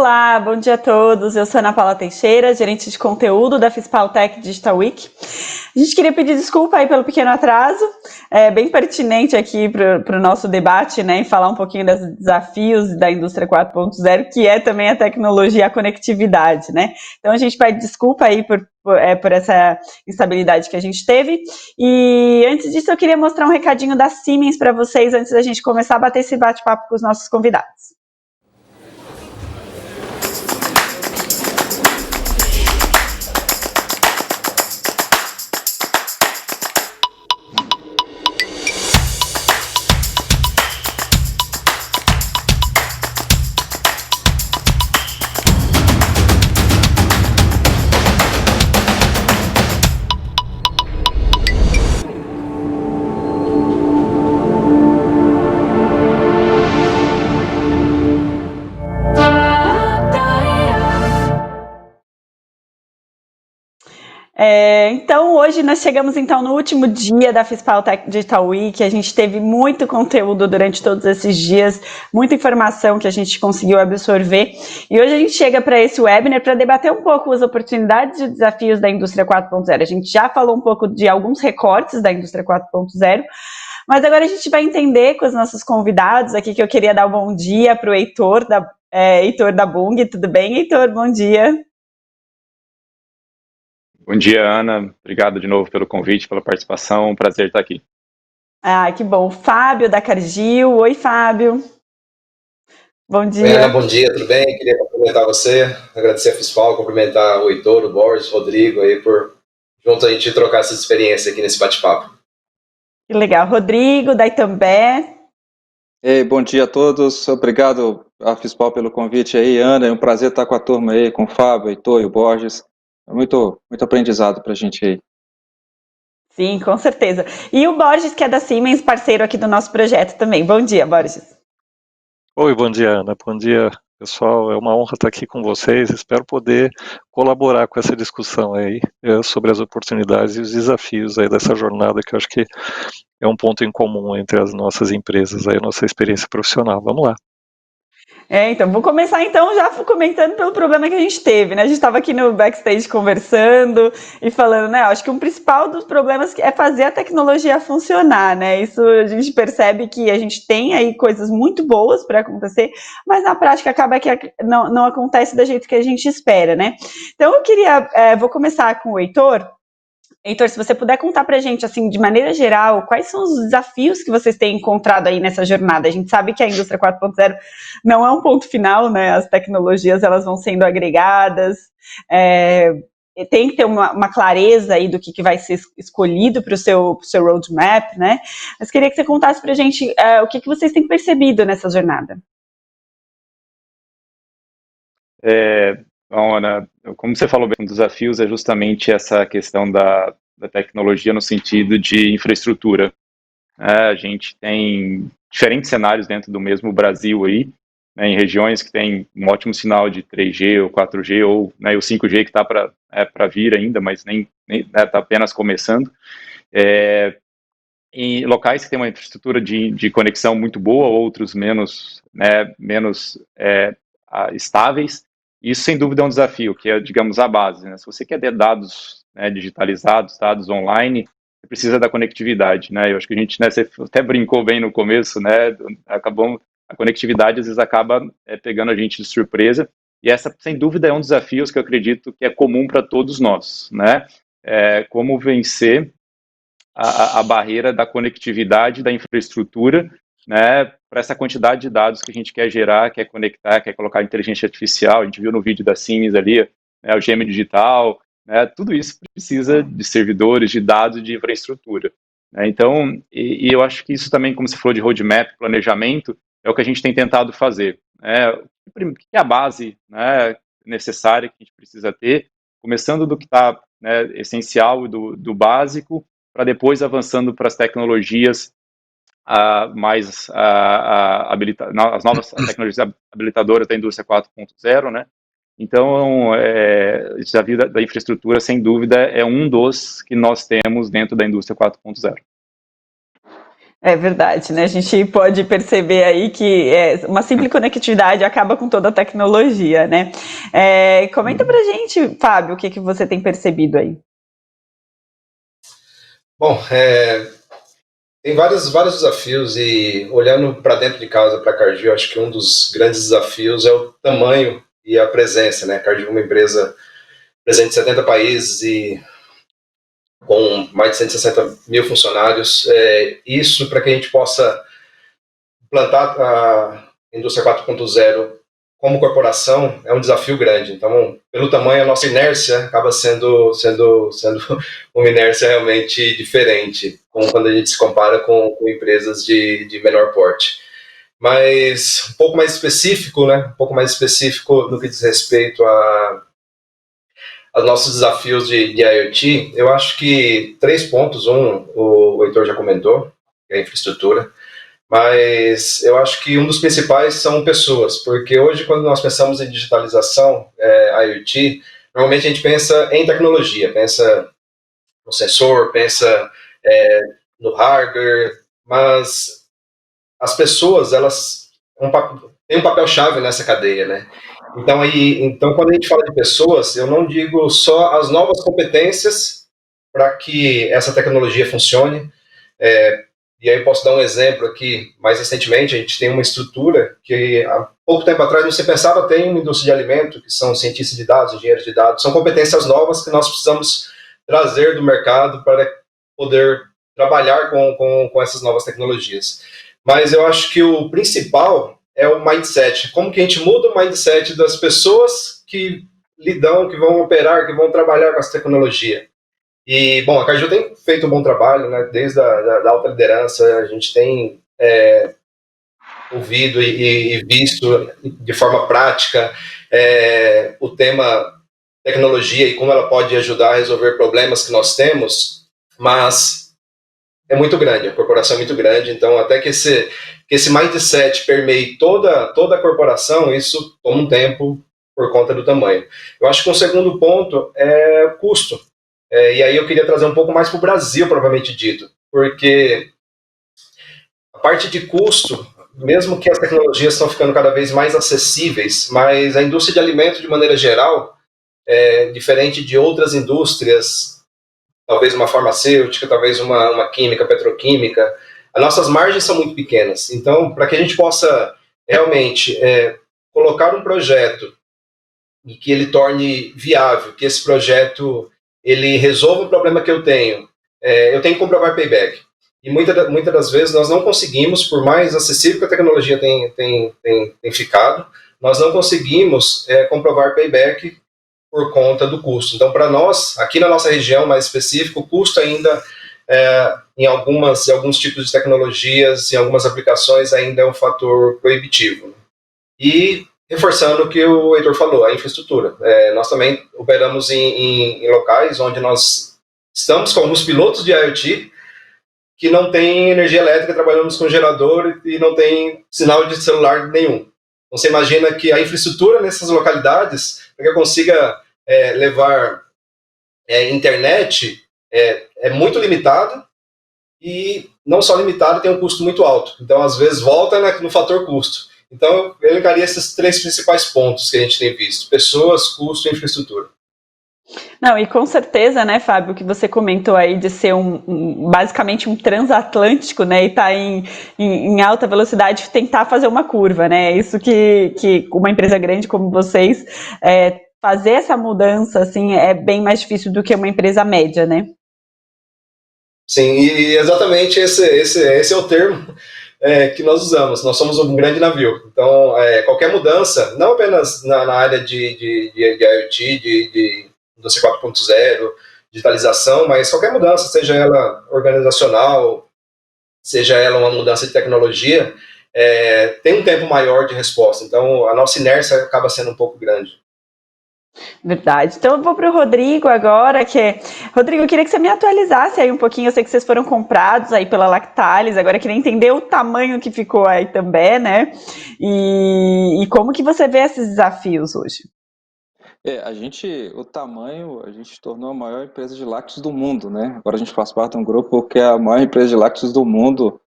Olá, bom dia a todos. Eu sou Ana Paula Teixeira, gerente de conteúdo da FispalTech Digital Week. A gente queria pedir desculpa aí pelo pequeno atraso, bem pertinente aqui para o nosso debate, né, e falar um pouquinho dos desafios da indústria 4.0, que é também a tecnologia e a conectividade, né? Então a gente pede desculpa aí por essa instabilidade que a gente teve. E antes disso eu queria mostrar um recadinho da Siemens para vocês, antes da gente começar a bater esse bate-papo com os nossos convidados. Então, hoje nós chegamos então no último dia da FispalTech Digital Week. A gente teve muito conteúdo durante todos esses dias, muita informação que a gente conseguiu absorver. E hoje a gente chega para esse webinar para debater um pouco as oportunidades e desafios da indústria 4.0. A gente já falou um pouco de alguns recortes da indústria 4.0, mas agora a gente vai entender com os nossos convidados aqui, que eu queria dar um bom dia para o Heitor da Bung. Tudo bem, Heitor? Bom dia. Bom dia, Ana. Obrigado de novo pelo convite, pela participação. Um prazer estar aqui. Que bom. Fábio, da Cargill. Oi, Fábio. Bom dia. Oi, Ana, bom dia, tudo bem? Queria cumprimentar você, agradecer a Fispal, cumprimentar o Heitor, o Boris, o Rodrigo, aí por junto a gente trocar essa experiência aqui nesse bate-papo. Que legal. Rodrigo, da Itambé. Ei, bom dia a todos. Obrigado à Fispal pelo convite aí, Ana. É um prazer estar com a turma aí, com o Fábio, o Heitor e o Borges. É muito aprendizado para a gente aí. Sim, com certeza. E o Borges, que é da Siemens, parceiro aqui do nosso projeto também. Bom dia, Borges. Oi, bom dia, Ana. Bom dia, pessoal. É uma honra estar aqui com vocês. Espero poder colaborar com essa discussão aí sobre as oportunidades e os desafios aí dessa jornada, que eu acho que é um ponto em comum entre as nossas empresas, aí, a nossa experiência profissional. Vamos lá. Então, vou começar então já comentando pelo problema que a gente teve, né? A gente estava aqui no backstage conversando e falando, né? Acho que um principal dos problemas é fazer a tecnologia funcionar, né? Isso a gente percebe que a gente tem aí coisas muito boas para acontecer, mas na prática acaba que não acontece do jeito que a gente espera, né? Então eu queria, vou começar com o Heitor. Heitor, se você puder contar para a gente, assim, de maneira geral, quais são os desafios que vocês têm encontrado aí nessa jornada? A gente sabe que a indústria 4.0 não é um ponto final, né? As tecnologias, elas vão sendo agregadas, tem que ter uma clareza aí do que vai ser escolhido para o seu roadmap, né? Mas queria que você contasse para a gente o que vocês têm percebido nessa jornada. Bom, Ana, como você falou, um dos desafios é justamente essa questão da tecnologia no sentido de infraestrutura. A gente tem diferentes cenários dentro do mesmo Brasil aí, né, em regiões que tem um ótimo sinal de 3G ou 4G, ou né, o 5G que está para vir ainda, mas nem está apenas começando. Em locais que têm uma infraestrutura de conexão muito boa, outros menos estáveis. Isso, sem dúvida, é um desafio, que é, digamos, a base, né? Se você quer ter dados digitalizados, dados online, você precisa da conectividade, né? Eu acho que a gente, né, você até brincou bem no começo, né? A conectividade, às vezes, acaba pegando a gente de surpresa, e essa, sem dúvida, é um desafio que eu acredito que é comum para todos nós, né? Como vencer a barreira da conectividade, da infraestrutura, né, para essa quantidade de dados que a gente quer gerar, quer conectar, quer colocar inteligência artificial. A gente viu no vídeo da Siemens ali, né, o gêmeo digital, né, tudo isso precisa de servidores, de dados, de infraestrutura. Né, então, e eu acho que isso também, como você falou de roadmap, planejamento, é o que a gente tem tentado fazer. Que é a base, né, necessária que a gente precisa ter, começando do que está, né, essencial e do básico, para depois avançando para as tecnologias as novas tecnologias habilitadoras da indústria 4.0, né? Então, o desafio da infraestrutura, sem dúvida, é um dos que nós temos dentro da indústria 4.0. É verdade, né? A gente pode perceber aí que uma simples conectividade acaba com toda a tecnologia, né? Comenta pra gente, Fábio, o que você tem percebido aí. Bom, tem vários desafios e olhando para dentro de casa, para a Cargill, acho que um dos grandes desafios é o tamanho e a presença, né? A Cargill é uma empresa presente em 70 países e com mais de 160 mil funcionários. Isso para que a gente possa plantar a indústria 4.0 como corporação é um desafio grande. Então, pelo tamanho, a nossa inércia acaba sendo uma inércia realmente diferente, como quando a gente se compara com empresas de menor porte. Mas um pouco mais específico, né? Um pouco mais específico no que diz respeito aos nossos desafios de IoT, eu acho que 3 pontos. O Heitor já comentou, que é a infraestrutura. Mas eu acho que um dos principais são pessoas, porque hoje, quando nós pensamos em digitalização, IoT, normalmente a gente pensa em tecnologia, pensa no sensor, pensa no hardware, mas as pessoas, elas têm um papel-chave nessa cadeia, né? Então, quando a gente fala de pessoas, eu não digo só as novas competências para que essa tecnologia funcione. E aí eu posso dar um exemplo aqui. Mais recentemente, a gente tem uma estrutura que há pouco tempo atrás não se pensava ter em uma indústria de alimento, que são cientistas de dados, engenheiros de dados. São competências novas que nós precisamos trazer do mercado para poder trabalhar com essas novas tecnologias. Mas eu acho que o principal é o mindset. Como que a gente muda o mindset das pessoas que lidam, que vão operar, que vão trabalhar com essa tecnologia. E, bom, a Cargill tem feito um bom trabalho, né? Desde da alta liderança, a gente tem ouvido e visto de forma prática o tema tecnologia e como ela pode ajudar a resolver problemas que nós temos, mas é muito grande, a corporação é muito grande, então até que esse mindset permeie toda a corporação, isso toma um tempo por conta do tamanho. Eu acho que um segundo ponto é o custo. E aí eu queria trazer um pouco mais para o Brasil, propriamente dito, porque a parte de custo, mesmo que as tecnologias estão ficando cada vez mais acessíveis, mas a indústria de alimentos, de maneira geral, diferente de outras indústrias, talvez uma farmacêutica, talvez uma química, petroquímica, as nossas margens são muito pequenas. Então, para que a gente possa realmente colocar um projeto e que ele torne viável, que esse projeto ele resolva um problema que eu tenho que comprovar payback. E muitas das vezes nós não conseguimos, por mais acessível que a tecnologia tem ficado, nós não conseguimos comprovar payback por conta do custo. Então, para nós, aqui na nossa região mais específica, o custo ainda, em alguns tipos de tecnologias, em algumas aplicações, ainda é um fator proibitivo. E reforçando o que o Heitor falou, a infraestrutura. Nós também operamos em locais onde nós estamos com alguns pilotos de IoT que não tem energia elétrica, trabalhamos com gerador e não tem sinal de celular nenhum. Então, você imagina que a infraestrutura nessas localidades, para que eu consiga levar internet, é muito limitada e não só limitada, tem um custo muito alto. Então, às vezes, volta no fator custo. Então, eu elencaria esses 3 principais pontos que a gente tem visto: pessoas, custo e infraestrutura. Não, e com certeza, né, Fábio, que você comentou aí de ser basicamente um transatlântico, né, e tá em alta velocidade, tentar fazer uma curva, né, isso que uma empresa grande como vocês, fazer essa mudança, assim, é bem mais difícil do que uma empresa média, né? Sim, e exatamente esse é o termo que nós usamos. Nós somos um grande navio. Então, qualquer mudança, não apenas na área de IoT, de indústria 4.0, digitalização, mas qualquer mudança, seja ela organizacional, seja ela uma mudança de tecnologia, tem um tempo maior de resposta. Então, a nossa inércia acaba sendo um pouco grande. Verdade. Então eu vou para o Rodrigo agora, Rodrigo, eu queria que você me atualizasse aí um pouquinho. Eu sei que vocês foram comprados aí pela Lactalis, agora eu queria entender o tamanho que ficou aí também, né? E como que você vê esses desafios hoje? A gente tornou a maior empresa de lácteos do mundo, né? Agora a gente faz parte de um grupo que é a maior empresa de lácteos do mundo,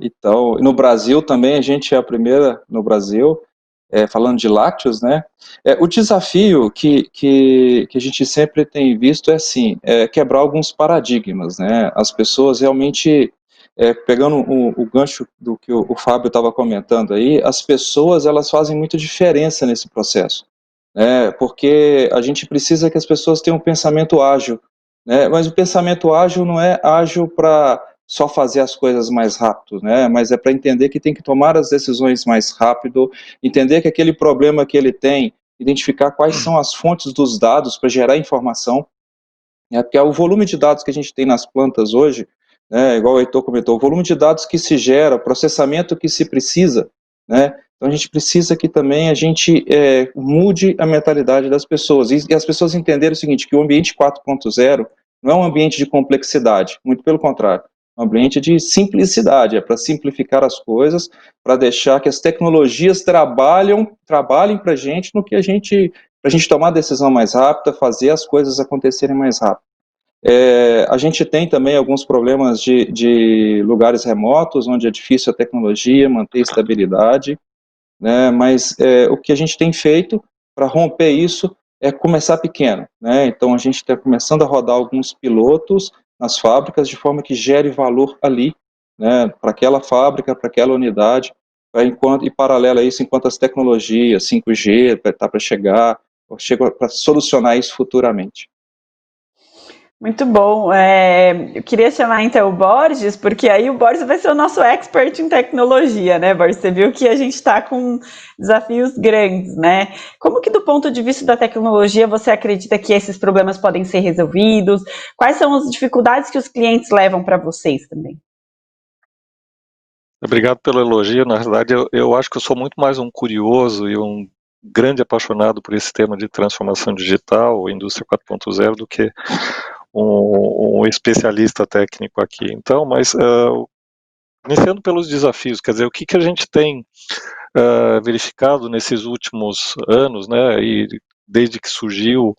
Então, no Brasil também, a gente é a primeira no Brasil, falando de lácteos, né? O desafio que a gente sempre tem visto é assim, quebrar alguns paradigmas, né? As pessoas realmente, pegando o gancho do que o Fábio estava comentando aí, as pessoas, elas fazem muita diferença nesse processo, né? Porque a gente precisa que as pessoas tenham um pensamento ágil, né? Mas o pensamento ágil não é ágil para só fazer as coisas mais rápido, né? Mas é para entender que tem que tomar as decisões mais rápido, entender que aquele problema que ele tem, identificar quais são as fontes dos dados para gerar informação, né? Porque o volume de dados que a gente tem nas plantas hoje, né, igual o Heitor comentou, o volume de dados que se gera, o processamento que se precisa, né? Então a gente precisa que também a gente mude a mentalidade das pessoas, e as pessoas entenderem o seguinte, que o ambiente 4.0 não é um ambiente de complexidade, muito pelo contrário, é um ambiente de simplicidade, é para simplificar as coisas, para deixar que as tecnologias trabalhem para a gente no que a gente, para a gente tomar a decisão mais rápida, fazer as coisas acontecerem mais rápido. A gente tem também alguns problemas de lugares remotos, onde é difícil a tecnologia manter estabilidade, né? Mas o que a gente tem feito para romper isso é começar pequeno, né? Então a gente está começando a rodar alguns pilotos nas fábricas de forma que gere valor ali, né? Para aquela fábrica, para aquela unidade, e paralelo a isso, enquanto as tecnologias 5G está para chegar, chega para solucionar isso futuramente. Muito bom. Eu queria chamar então o Borges, porque aí o Borges vai ser o nosso expert em tecnologia, né, Borges? Você viu que a gente está com desafios grandes, né? Como que do ponto de vista da tecnologia você acredita que esses problemas podem ser resolvidos? Quais são as dificuldades que os clientes levam para vocês também? Obrigado pelo elogio. Na verdade, eu acho que eu sou muito mais um curioso e um grande apaixonado por esse tema de transformação digital, indústria 4.0, do que um especialista técnico aqui. Então, mas iniciando pelos desafios, quer dizer, o que a gente tem verificado nesses últimos anos, né, e desde que surgiu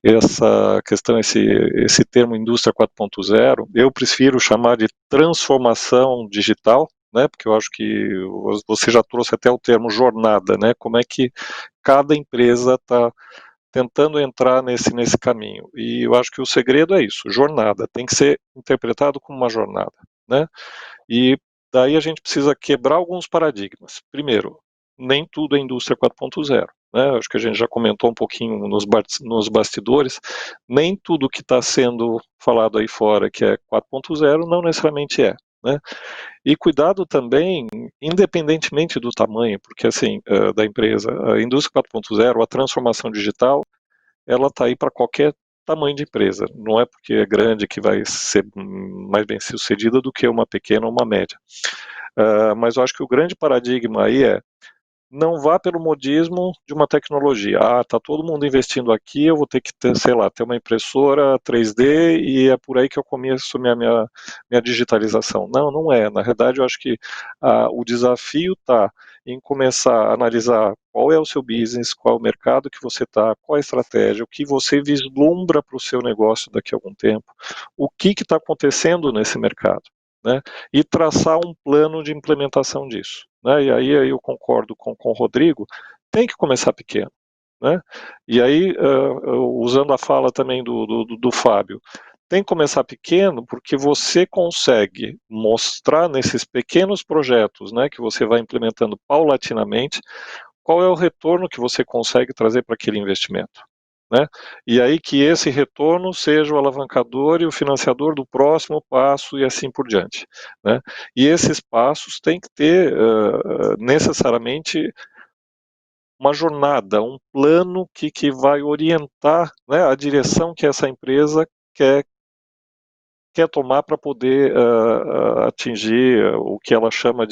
essa questão, esse termo indústria 4.0, eu prefiro chamar de transformação digital, né, porque eu acho que você já trouxe até o termo jornada, né, como é que cada empresa está tentando entrar nesse caminho. E eu acho que o segredo é isso, jornada, tem que ser interpretado como uma jornada, né? E daí a gente precisa quebrar alguns paradigmas. Primeiro, nem tudo é indústria 4.0, né? Acho que a gente já comentou um pouquinho nos bastidores, nem tudo que está sendo falado aí fora que é 4.0 não necessariamente é, né? E cuidado também, independentemente do tamanho, porque assim, da empresa, a indústria 4.0, a transformação digital, ela está aí para qualquer tamanho de empresa. Não é porque é grande que vai ser mais bem sucedida do que uma pequena ou uma média. Mas eu acho que o grande paradigma aí é não vá pelo modismo de uma tecnologia. Tá todo mundo investindo aqui, eu vou ter que ter, sei lá, ter uma impressora 3D e é por aí que eu começo minha digitalização. Não, não é. Na verdade, eu acho que o desafio está em começar a analisar qual é o seu business, qual é o mercado que você está, qual é a estratégia, o que você vislumbra para o seu negócio daqui a algum tempo, o que está acontecendo nesse mercado, né? E traçar um plano de implementação disso, né? E aí eu concordo com o Rodrigo, tem que começar pequeno, né? E aí, usando a fala também do Fábio, tem que começar pequeno porque você consegue mostrar nesses pequenos projetos, né, que você vai implementando paulatinamente, qual é o retorno que você consegue trazer para aquele investimento, né? E aí que esse retorno seja o alavancador e o financiador do próximo passo e assim por diante, né? E esses passos têm que ter necessariamente uma jornada, um plano que vai orientar, né, a direção que essa empresa quer tomar para poder atingir o que ela chama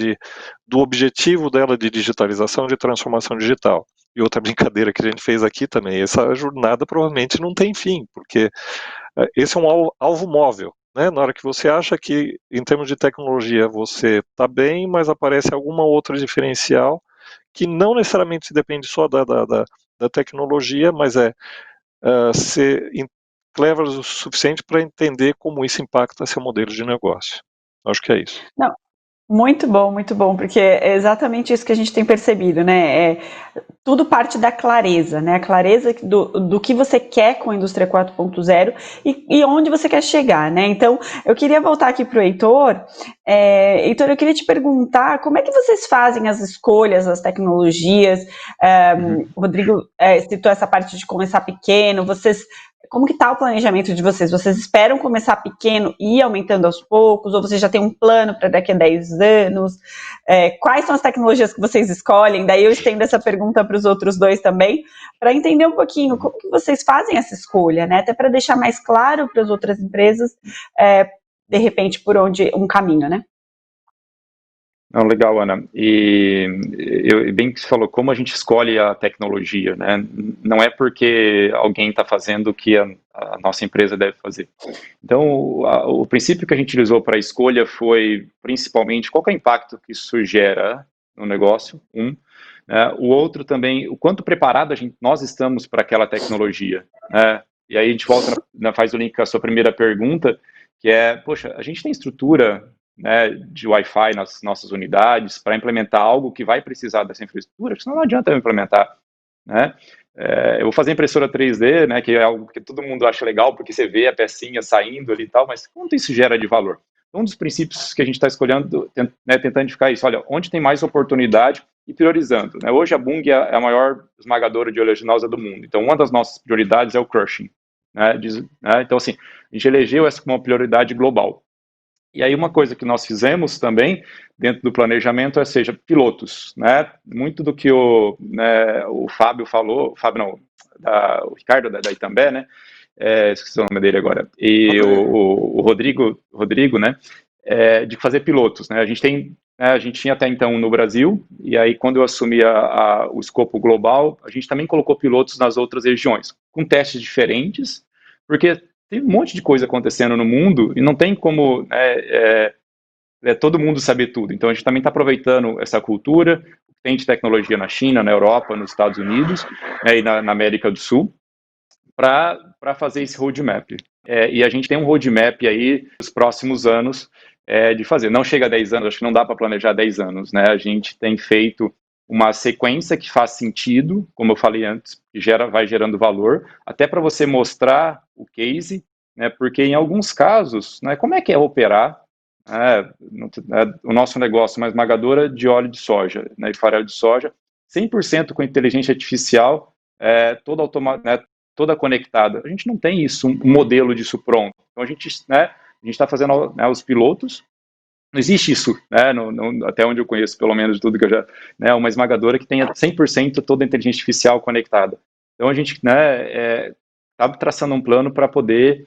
do objetivo dela de digitalização, de transformação digital. E outra brincadeira que a gente fez aqui também, essa jornada provavelmente não tem fim, porque esse é um alvo móvel, né? Na hora que você acha que, em termos de tecnologia, você está bem, mas aparece alguma outra diferencial que não necessariamente depende só da tecnologia, mas ser clever o suficiente para entender como isso impacta seu modelo de negócio. Acho que é isso. Não, muito bom, porque é exatamente isso que a gente tem percebido, né? Tudo parte da clareza, né? A clareza do que você quer com a indústria 4.0 e onde você quer chegar, né? Então, eu queria voltar aqui para o Heitor. Heitor, eu queria te perguntar como é que vocês fazem as escolhas, as tecnologias? O Rodrigo citou essa parte de começar pequeno. Como que está o planejamento de vocês? Vocês esperam começar pequeno e ir aumentando aos poucos? Ou vocês já têm um plano para daqui a 10 anos? Quais são as tecnologias que vocês escolhem? Daí eu estendo essa pergunta para os outros dois também, para entender um pouquinho como que vocês fazem essa escolha, né? Até para deixar mais claro para as outras empresas, de repente, por onde um caminho, né? Não, legal, Ana. E bem que você falou, como a gente escolhe a tecnologia, né? Não é porque alguém está fazendo o que a nossa empresa deve fazer. Então, o princípio que a gente utilizou para a escolha foi, principalmente, qual que é o impacto que isso gera no negócio, né? O outro também, o quanto preparado nós estamos para aquela tecnologia, né? E aí a gente volta, faz o link com a sua primeira pergunta, que é, poxa, a gente tem estrutura, né, de Wi-Fi nas nossas unidades para implementar algo que vai precisar dessa infraestrutura, senão não adianta eu implementar, né? Eu vou fazer impressora 3D, né, que é algo que todo mundo acha legal, porque você vê a pecinha saindo ali e tal, mas quanto isso gera de valor? Um dos princípios que a gente está escolhendo, né, tentando ficar isso, olha, onde tem mais oportunidade e priorizando, né? Hoje a Bunge é a maior esmagadora de oleaginosa do mundo, então uma das nossas prioridades é o crushing, né? Então, assim, a gente elegeu essa como uma prioridade global. E aí uma coisa que nós fizemos também, dentro do planejamento, seja pilotos, né? Muito do que o Fábio falou, o Ricardo da Itambé, né? Esqueci o nome dele agora, e o Rodrigo, né? De fazer pilotos, né? A gente tinha até então no Brasil, e aí quando eu assumi o escopo global, a gente também colocou pilotos nas outras regiões, com testes diferentes, porque tem um monte de coisa acontecendo no mundo e não tem como todo mundo saber tudo. Então a gente também está aproveitando essa cultura, tem de tecnologia na China, na Europa, nos Estados Unidos, né, e na América do Sul, para fazer esse roadmap. E a gente tem um roadmap aí nos próximos anos de fazer. Não chega a 10 anos, acho que não dá para planejar 10 anos, né? A gente tem feito uma sequência que faz sentido, como eu falei antes, que vai gerando valor, até para você mostrar o case, né? Porque em alguns casos, né, como é que é operar o nosso negócio, uma esmagadora de óleo de soja, né, e farelo de soja, 100% com inteligência artificial, toda conectada. A gente não tem isso, um modelo disso pronto. Então a gente está fazendo os pilotos. Não existe isso, né, até onde eu conheço, pelo menos de tudo que eu já, né, uma esmagadora que tenha 100% toda a inteligência artificial conectada. Então a gente está traçando um plano para poder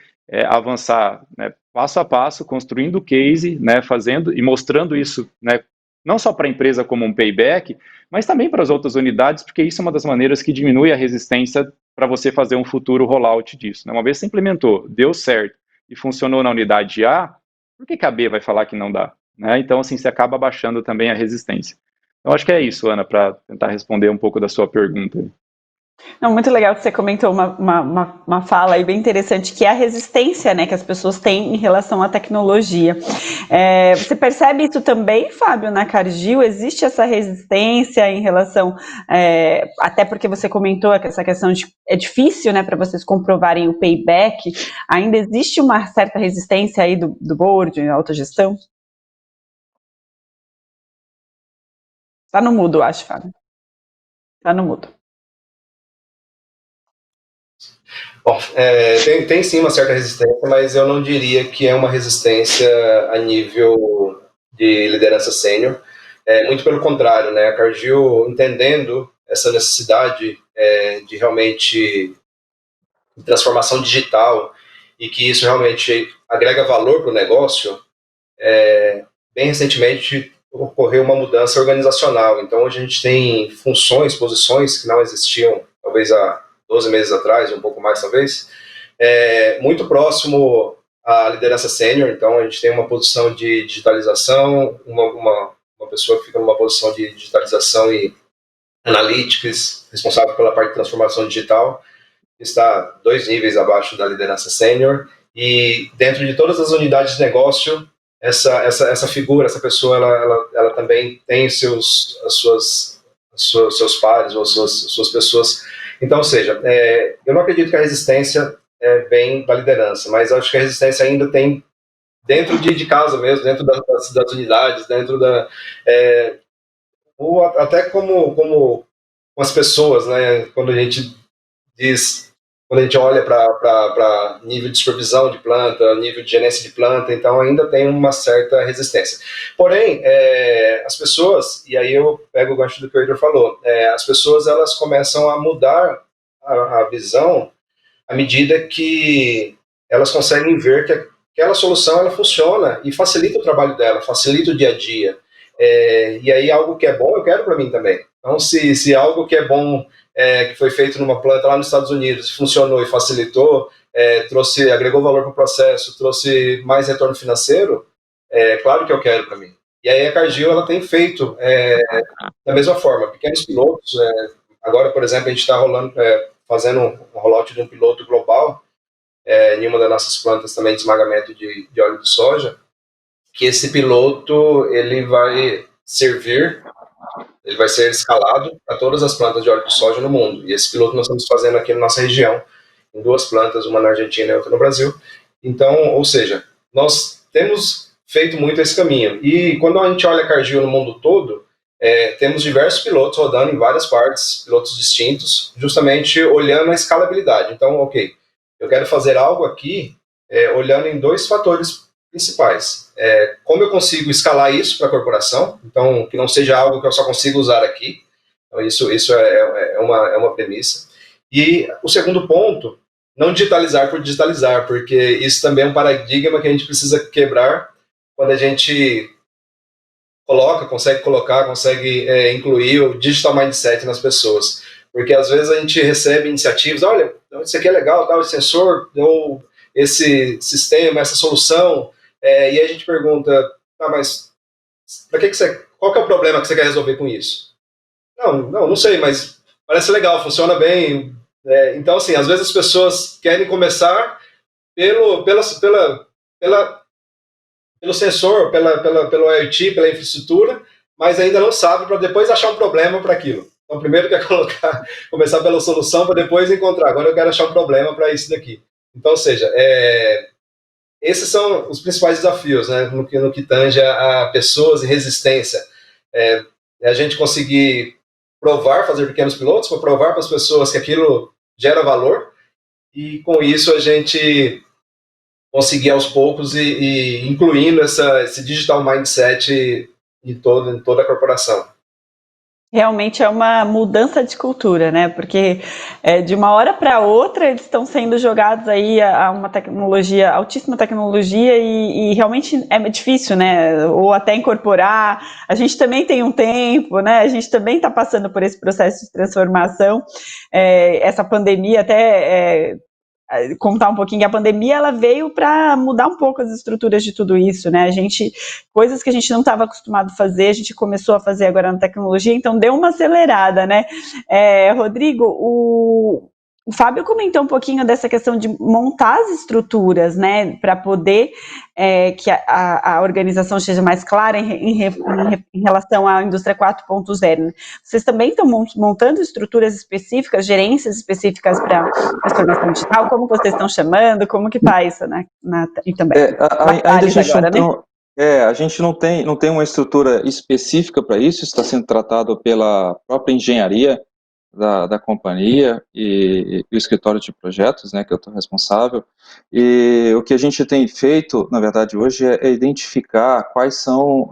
avançar, né, passo a passo, construindo o case, né, fazendo e mostrando isso, né, não só para a empresa como um payback, mas também para as outras unidades, porque isso é uma das maneiras que diminui a resistência para você fazer um futuro rollout disso, né? Uma vez que você implementou, deu certo e funcionou na unidade A, por que a B vai falar que não dá? Né? Então, assim, você acaba baixando também a resistência. Então, acho que é isso, Ana, para tentar responder um pouco da sua pergunta. Não, muito legal que você comentou uma fala aí bem interessante, que é a resistência, né, que as pessoas têm em relação à tecnologia. Você percebe isso também, Fábio, na Cargill? Existe essa resistência em relação, até porque você comentou essa questão de é difícil, né, para vocês comprovarem o payback, ainda existe uma certa resistência aí do board, autogestão? Tá no mudo, acho, Fábio. Tá no mudo. Bom, tem sim uma certa resistência, mas eu não diria que é uma resistência a nível de liderança sênior. Muito pelo contrário, né? A Cargill, entendendo essa necessidade de realmente transformação digital e que isso realmente agrega valor para o negócio, bem recentemente ocorreu uma mudança organizacional. Então, hoje a gente tem funções, posições que não existiam, talvez há 12 meses atrás, um pouco mais talvez, muito próximo à liderança sênior. Então a gente tem uma posição de digitalização, uma pessoa que fica numa posição de digitalização e analytics, responsável pela parte de transformação digital, que está 2 níveis abaixo da liderança sênior, e dentro de todas as unidades de negócio essa figura, essa pessoa, ela também tem seus pares ou suas pessoas. Então, ou seja, eu não acredito que a resistência vem da liderança, mas acho que a resistência ainda tem dentro de casa mesmo, dentro das unidades, dentro ou até como com as pessoas, né? Quando a gente olha para nível de supervisão de planta, nível de gerência de planta, então ainda tem uma certa resistência. Porém, as pessoas, e aí eu pego o gancho do que o Heitor falou, as pessoas elas começam a mudar a visão à medida que elas conseguem ver que aquela solução ela funciona e facilita o trabalho dela, facilita o dia a dia. E aí algo que é bom eu quero para mim também. Então se algo que é bom que foi feito numa planta lá nos Estados Unidos, funcionou e facilitou, agregou valor para o processo, trouxe mais retorno financeiro, claro que eu quero para mim. E aí a Cargill ela tem feito da mesma forma, pequenos pilotos. Agora, por exemplo, a gente está fazendo um rollout de um piloto global em uma das nossas plantas também de esmagamento de óleo de soja, que esse piloto ele vai ser escalado para todas as plantas de óleo de soja no mundo. E esse piloto nós estamos fazendo aqui na nossa região, em 2 plantas, uma na Argentina e outra no Brasil. Então, ou seja, nós temos feito muito esse caminho. E quando a gente olha a Cargill no mundo todo, temos diversos pilotos rodando em várias partes, pilotos distintos, justamente olhando a escalabilidade. Então, ok, eu quero fazer algo aqui olhando em 2 fatores principais. Como eu consigo escalar isso para a corporação, então que não seja algo que eu só consigo usar aqui. Então, isso é uma premissa. E o segundo ponto, não digitalizar por digitalizar, porque isso também é um paradigma que a gente precisa quebrar quando a gente consegue incluir o digital mindset nas pessoas. Porque às vezes a gente recebe iniciativas, olha, isso aqui é legal, tal, esse sensor, ou esse sistema, essa solução, e a gente pergunta, mas qual que é o problema que você quer resolver com isso? Não sei, mas parece legal, funciona bem. Então, assim, às vezes as pessoas querem começar pelo sensor, pelo IoT, pela infraestrutura, mas ainda não sabe para depois achar um problema para aquilo. Então, primeiro quer começar pela solução para depois encontrar. Agora eu quero achar um problema para isso daqui. Então, ou seja, esses são os principais desafios, né, no que tange a pessoas e resistência. A gente conseguir fazer pequenos pilotos, para provar para as pessoas que aquilo gera valor, e com isso a gente conseguir aos poucos e incluindo esse digital mindset em toda a corporação. Realmente é uma mudança de cultura, né? Porque de uma hora para outra eles estão sendo jogados aí a uma tecnologia, altíssima tecnologia, e realmente é difícil, né? Ou até incorporar. A gente também tem um tempo, né? A gente também está passando por esse processo de transformação. Essa pandemia até contar um pouquinho que a pandemia ela veio para mudar um pouco as estruturas de tudo isso, né? Coisas que a gente não estava acostumado a fazer, a gente começou a fazer agora na tecnologia, então deu uma acelerada, né? Rodrigo, o Fábio comentou um pouquinho dessa questão de montar as estruturas, né, para poder que a organização seja mais clara em relação à indústria 4.0. Vocês também estão montando estruturas específicas, gerências específicas para transformação digital? Como vocês estão chamando? Como que está isso e também? Ainda a gente agora, a gente não tem uma estrutura específica para isso, está sendo tratado pela própria engenharia da companhia e o escritório de projetos, né, que eu estou responsável. E o que a gente tem feito, na verdade, hoje é identificar quais são,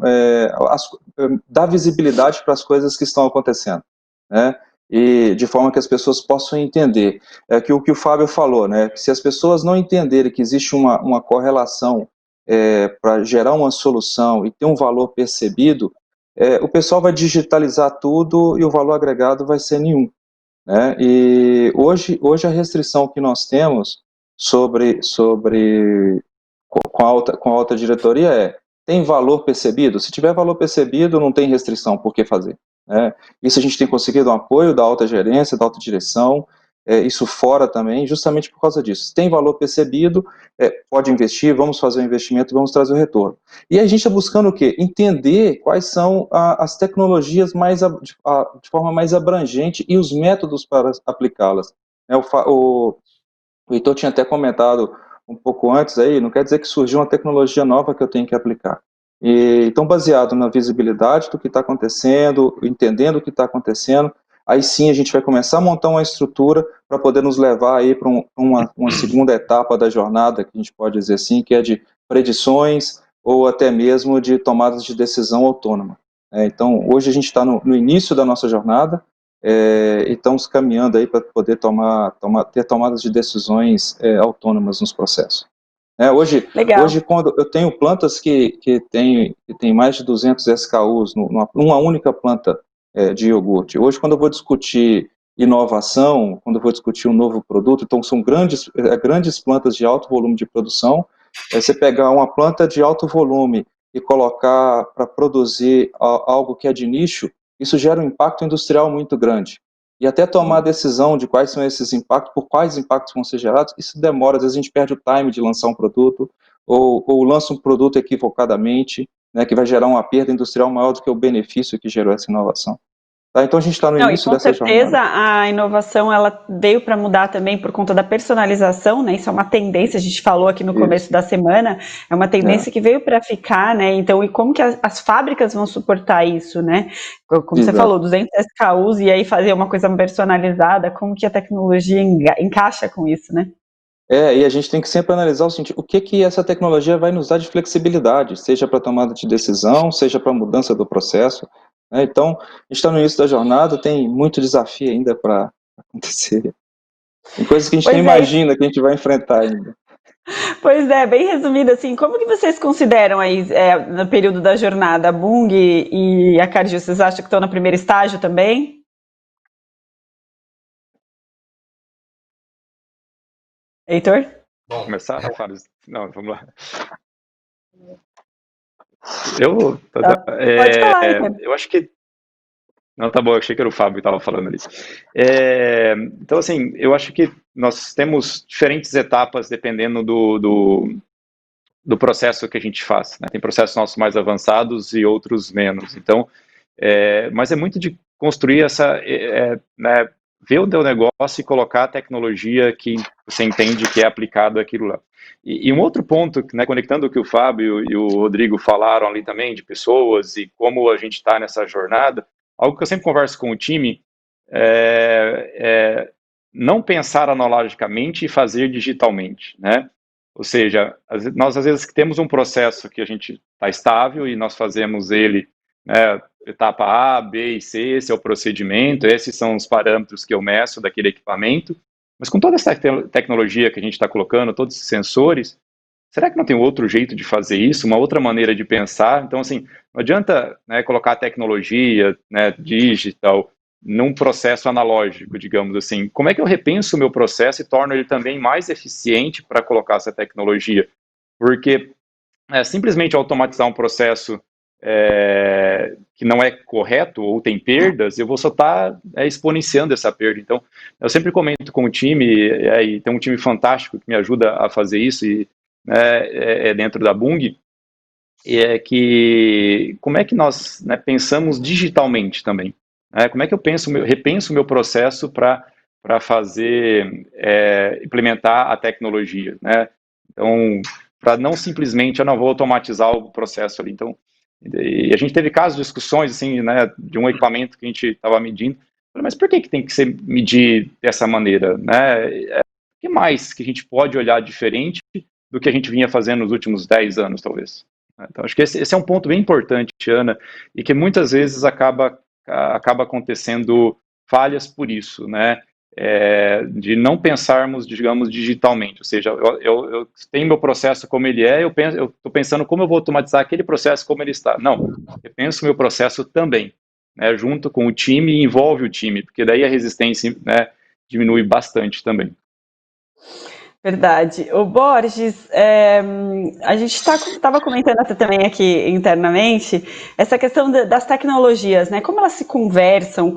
dar visibilidade para as coisas que estão acontecendo, né, e de forma que as pessoas possam entender. Que o que o Fábio falou, né, que se as pessoas não entenderem que existe uma correlação para gerar uma solução e ter um valor percebido, o pessoal vai digitalizar tudo e o valor agregado vai ser nenhum, né? E hoje a restrição que nós temos com a alta diretoria tem valor percebido? Se tiver valor percebido, não tem restrição por que fazer, né? Isso a gente tem conseguido um apoio da alta gerência, da alta direção, isso fora também, justamente por causa disso. Se tem valor percebido, pode investir, vamos fazer o investimento, vamos trazer o retorno. E a gente está buscando o quê? Entender quais são as tecnologias de forma mais abrangente e os métodos para aplicá-las. O Heitor tinha até comentado um pouco antes aí, não quer dizer que surgiu uma tecnologia nova que eu tenho que aplicar. Então, baseado na visibilidade do que está acontecendo, entendendo o que está acontecendo, aí sim a gente vai começar a montar uma estrutura para poder nos levar aí para uma segunda etapa da jornada, que a gente pode dizer assim, que é de predições ou até mesmo de tomadas de decisão autônoma. Então, hoje a gente está no início da nossa jornada, e estamos caminhando aí para poder ter tomadas de decisões autônomas nos processos. Hoje, quando eu tenho plantas que tem mais de 200 SKUs numa única planta de iogurte. Hoje, quando eu vou discutir inovação, quando eu vou discutir um novo produto, então são grandes plantas de alto volume de produção. Você pegar uma planta de alto volume e colocar para produzir algo que é de nicho, isso gera um impacto industrial muito grande. E até tomar a decisão de quais são esses impactos, por quais impactos vão ser gerados, isso demora. Às vezes a gente perde o time de lançar um produto, ou lança um produto equivocadamente, né, que vai gerar uma perda industrial maior do que o benefício que gerou essa inovação. Tá, então a gente está no início dessa jornada. Com certeza a inovação ela veio para mudar também por conta da personalização, né? Isso é uma tendência, a gente falou aqui no começo da semana, é uma tendência que veio para ficar, né? Então, e como que as fábricas vão suportar isso, né? Como você falou, 200 SKUs e aí fazer uma coisa personalizada, como que a tecnologia encaixa com isso, né? E a gente tem que sempre analisar o que essa tecnologia vai nos dar de flexibilidade, seja para tomada de decisão, seja para mudança do processo. Então, a gente está no início da jornada, tem muito desafio ainda para acontecer. Tem coisas que a gente nem imagina que a gente vai enfrentar ainda. Pois é, bem resumido assim, como que vocês consideram aí, no período da jornada, a Bung e a Cargill, vocês acham que estão no primeiro estágio também? Heitor? Vamos começar, Rafael? Não, vamos lá. Pode falar, Heitor. Eu acho que... Não, tá bom, eu achei que era o Fábio que estava falando ali. Então, assim, eu acho que nós temos diferentes etapas dependendo do processo que a gente faz, né? Tem processos nossos mais avançados e outros menos. Então, mas é muito de construir né, ver o teu negócio e colocar a tecnologia que você entende que é aplicado aquilo lá. E um outro ponto, né, conectando o que o Fábio e o Rodrigo falaram ali também, de pessoas e como a gente está nessa jornada, algo que eu sempre converso com o time é não pensar analogicamente e fazer digitalmente, né? Ou seja, nós às vezes temos um processo que a gente está estável e nós fazemos ele, né, etapa A, B e C, esse é o procedimento, esses são os parâmetros que eu meço daquele equipamento, mas com toda essa tecnologia que a gente está colocando, todos esses sensores, será que não tem outro jeito de fazer isso, uma outra maneira de pensar? Então, assim, não adianta, né, colocar tecnologia, né, digital, num processo analógico, digamos assim. Como é que eu repenso o meu processo e torno ele também mais eficiente para colocar essa tecnologia? Porque simplesmente automatizar um processo que não é correto ou tem perdas, eu vou só estar exponenciando essa perda. Então, eu sempre comento com o time, e tem um time fantástico que me ajuda a fazer isso, e dentro da Bung, que como é que nós, né, pensamos digitalmente também? Como é que eu repenso o meu processo para fazer, implementar a tecnologia, né? Então, para não simplesmente, eu não vou automatizar o processo ali. Então, e a gente teve casos, discussões, assim, né, de um equipamento que a gente estava medindo, mas por que tem que ser medir dessa maneira, né? O que mais que a gente pode olhar diferente do que a gente vinha fazendo nos últimos 10 anos, talvez? Então, acho que esse é um ponto bem importante, Ana, e que muitas vezes acaba acontecendo falhas por isso, né? De não pensarmos, digamos, digitalmente, ou seja, eu tenho meu processo como ele é, eu estou pensando como eu vou automatizar aquele processo como ele está. Não, eu penso o meu processo também, né, junto com o time e envolve o time, porque daí a resistência, né, diminui bastante também. Verdade. O Borges, a gente estava comentando até também aqui internamente essa questão das tecnologias, né? Como elas se conversam,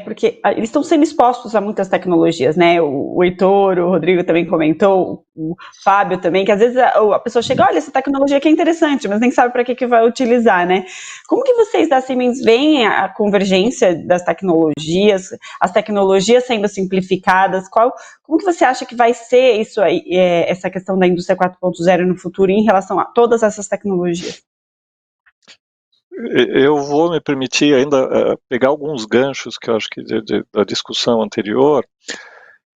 porque eles estão sendo expostos a muitas tecnologias, né? O Heitor, o Rodrigo também comentou, o Fábio também, que às vezes a pessoa chega, olha, essa tecnologia aqui é interessante, mas nem sabe para que vai utilizar, né? Como que vocês da Siemens veem a convergência das tecnologias, as tecnologias sendo simplificadas? Como que você acha que vai ser isso aí, essa questão da indústria 4.0 no futuro em relação a todas essas tecnologias? Eu vou me permitir ainda pegar alguns ganchos que eu acho que da discussão anterior,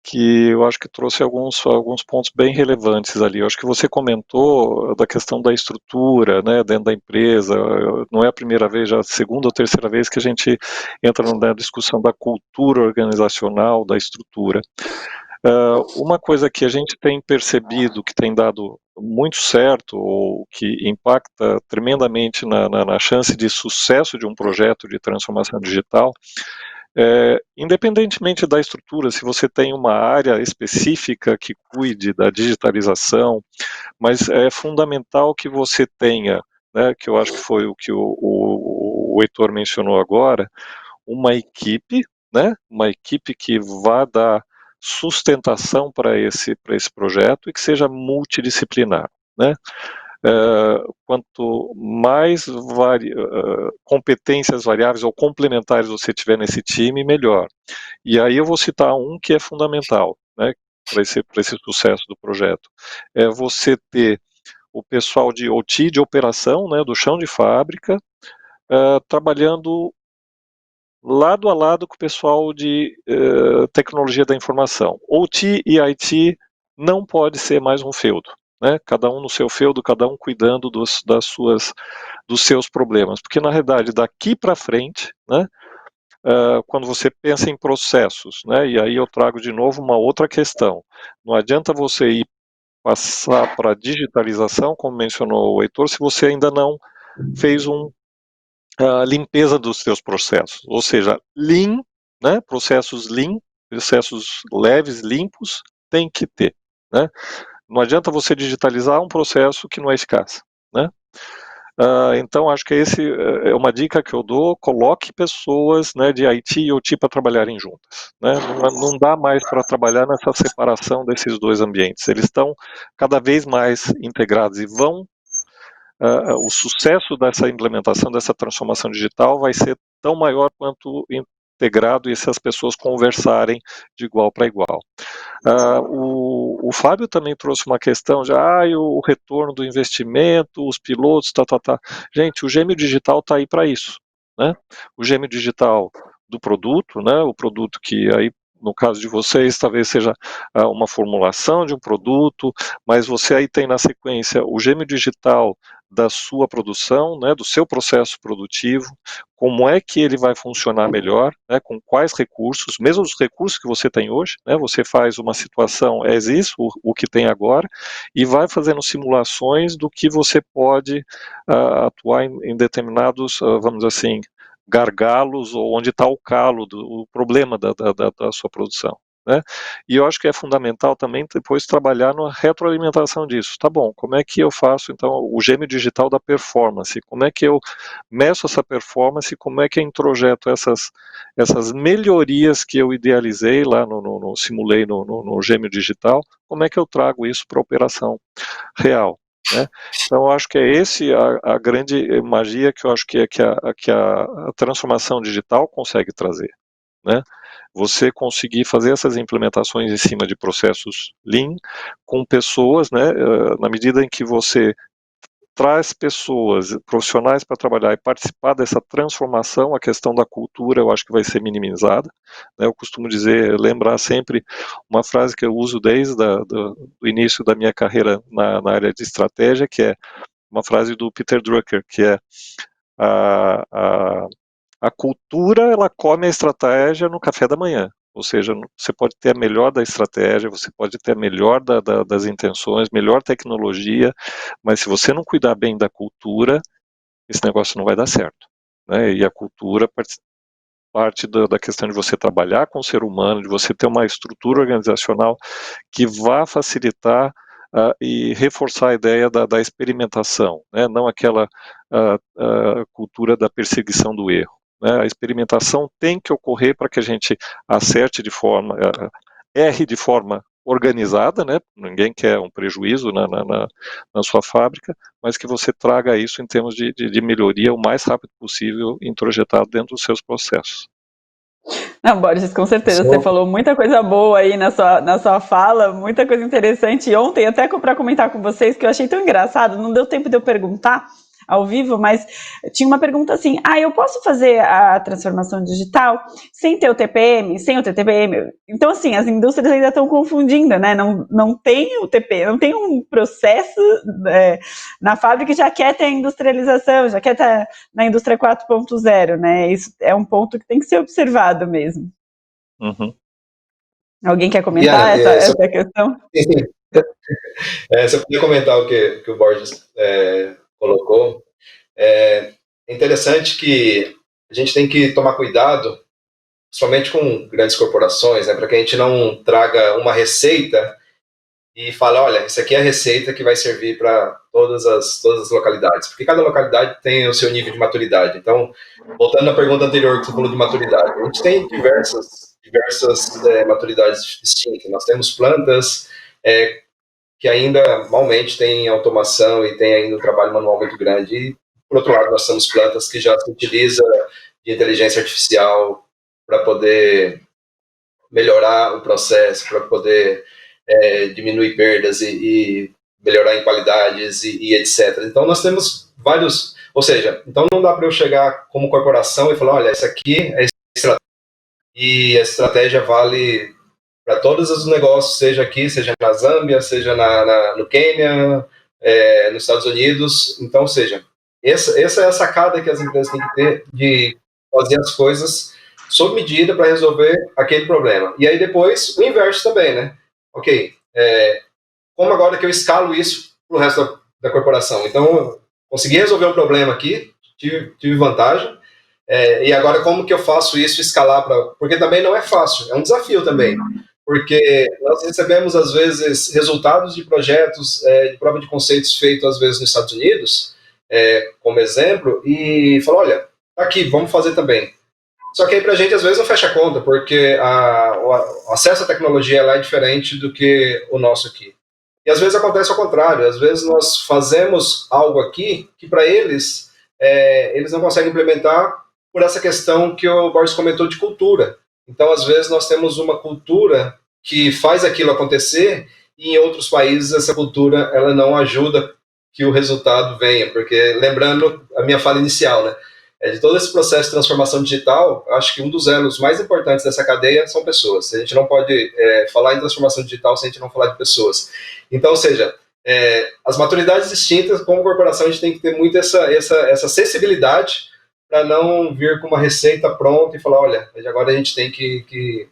que eu acho que trouxe alguns pontos bem relevantes ali. Eu acho que você comentou da questão da estrutura, né, dentro da empresa. Não é a primeira vez, já a segunda ou terceira vez que a gente entra na discussão da cultura organizacional, da estrutura. Uma coisa que a gente tem percebido que tem dado muito certo, ou que impacta tremendamente na chance de sucesso de um projeto de transformação digital, independentemente da estrutura, se você tem uma área específica que cuide da digitalização, mas é fundamental que você tenha, né, que eu acho que foi o que o Heitor mencionou agora, uma equipe, né, uma equipe que vá dar sustentação para esse projeto e que seja multidisciplinar, né? Quanto mais competências variáveis ou complementares você tiver nesse time, melhor. E aí eu vou citar um que é fundamental, né, para esse sucesso do projeto. É você ter o pessoal de OT, de operação, né, do chão de fábrica, trabalhando lado a lado com o pessoal de tecnologia da informação. OT e IT não pode ser mais um feudo, né? Cada um no seu feudo, cada um cuidando dos seus problemas, porque na realidade daqui para frente, né, quando você pensa em processos, né, e aí eu trago de novo uma outra questão, não adianta você ir passar para a digitalização, como mencionou o Heitor, se você ainda não fez a limpeza dos seus processos, ou seja, lean, né, processos lean, processos leves, limpos, tem que ter, né? Não adianta você digitalizar um processo que não é eficaz, né? Então, acho que esse é uma dica que eu dou, coloque pessoas, né, de IT e OT para trabalharem juntas, né? Não dá mais para trabalhar nessa separação desses dois ambientes, eles estão cada vez mais integrados e o sucesso dessa implementação, dessa transformação digital vai ser tão maior quanto integrado e se as pessoas conversarem de igual para igual. O Fábio também trouxe uma questão de o retorno do investimento, os pilotos, tá. Gente, o gêmeo digital está aí para isso, né? O gêmeo digital do produto, né? O produto que aí, no caso de vocês, talvez seja uma formulação de um produto, mas você aí tem na sequência o gêmeo digital da sua produção, né, do seu processo produtivo, como é que ele vai funcionar melhor, né, com quais recursos, mesmo os recursos que você tem hoje, né, você faz uma situação as is, o que tem agora, e vai fazendo simulações do que você pode atuar em determinados, vamos dizer assim, gargalos, ou onde está o calo, o problema da sua produção. Né? E eu acho que é fundamental também depois trabalhar na retroalimentação disso. Tá bom, como é que eu faço então o gêmeo digital da performance? Como é que eu meço essa performance? Como é que eu introjeto essas melhorias que eu idealizei lá simulei no gêmeo digital? Como é que eu trago isso para a operação real? Né? Então, eu acho que é esse a grande magia que eu acho que a transformação digital consegue trazer. Né? Você conseguir fazer essas implementações em cima de processos Lean com pessoas, né, na medida em que você traz pessoas, profissionais para trabalhar e participar dessa transformação, a questão da cultura eu acho que vai ser minimizada. Né? Eu costumo lembrar sempre uma frase que eu uso desde do início da minha carreira na área de estratégia, que é uma frase do Peter Drucker, que é a cultura, ela come a estratégia no café da manhã. Ou seja, você pode ter a melhor da estratégia, você pode ter a melhor das intenções, melhor tecnologia, mas se você não cuidar bem da cultura, esse negócio não vai dar certo. Né? E a cultura parte da questão de você trabalhar com o ser humano, de você ter uma estrutura organizacional que vá facilitar e reforçar a ideia da experimentação, né? Não aquela cultura da perseguição do erro, né? A experimentação tem que ocorrer para que a gente acerte de forma, erre de forma organizada, né? Ninguém quer um prejuízo na sua fábrica, mas que você traga isso em termos de melhoria o mais rápido possível introjetado dentro dos seus processos. Não, Borges, com certeza, você falou muita coisa boa aí na sua fala, muita coisa interessante. E ontem, até para comentar com vocês, que eu achei tão engraçado, não deu tempo de eu perguntar ao vivo, mas tinha uma pergunta assim, eu posso fazer a transformação digital sem ter o TPM, sem o TTBM? Então, assim, as indústrias ainda estão confundindo, né? Não tem o TP, não tem um processo na fábrica que já quer ter a industrialização, já quer estar na indústria 4.0, né? Isso é um ponto que tem que ser observado mesmo. Uhum. Alguém quer comentar essa questão? Sim. Se eu puder comentar o que o Borges colocou, é interessante que a gente tem que tomar cuidado, principalmente com grandes corporações, né, para que a gente não traga uma receita e fale, olha, isso aqui é a receita que vai servir para todas as localidades, porque cada localidade tem o seu nível de maturidade. Então, voltando à pergunta anterior que você falou de maturidade, a gente tem diversas maturidades distintas. Nós temos plantas que ainda malmente têm automação e tem ainda um trabalho manual muito grande. E, por outro lado, nós temos plantas que já se utiliza de inteligência artificial para poder melhorar o processo, para poder diminuir perdas e melhorar em qualidades e etc. Então, nós temos vários... Ou seja, então não dá para eu chegar como corporação e falar, olha, essa aqui é a estratégia, e a estratégia vale para todos os negócios, seja aqui, seja na Zâmbia, seja no Quênia, nos Estados Unidos. Então, ou seja, essa é a sacada que as empresas têm que ter de fazer as coisas sob medida para resolver aquele problema. E aí depois o inverso também, né? Ok, como agora que eu escalo isso para o resto da corporação? Então, consegui resolver um problema aqui, tive vantagem, e agora como que eu faço isso escalar para... Porque também não é fácil, é um desafio também. Porque nós recebemos, às vezes, resultados de projetos de prova de conceitos feitos, às vezes, nos Estados Unidos, como exemplo, e falou, olha, tá aqui, vamos fazer também. Só que aí pra gente, às vezes, não fecha a conta, porque o acesso à tecnologia lá é diferente do que o nosso aqui. E às vezes acontece ao contrário, às vezes nós fazemos algo aqui que para eles, eles não conseguem implementar por essa questão que o Borges comentou de cultura. Então, às vezes, nós temos uma cultura que faz aquilo acontecer e em outros países essa cultura ela não ajuda que o resultado venha, porque, lembrando a minha fala inicial, né, de todo esse processo de transformação digital, acho que um dos elos mais importantes dessa cadeia são pessoas. A gente não pode falar em transformação digital se a gente não falar de pessoas. Então, ou seja, as maturidades distintas, como corporação, a gente tem que ter muito essa sensibilidade para não vir com uma receita pronta e falar, olha, agora a gente tem que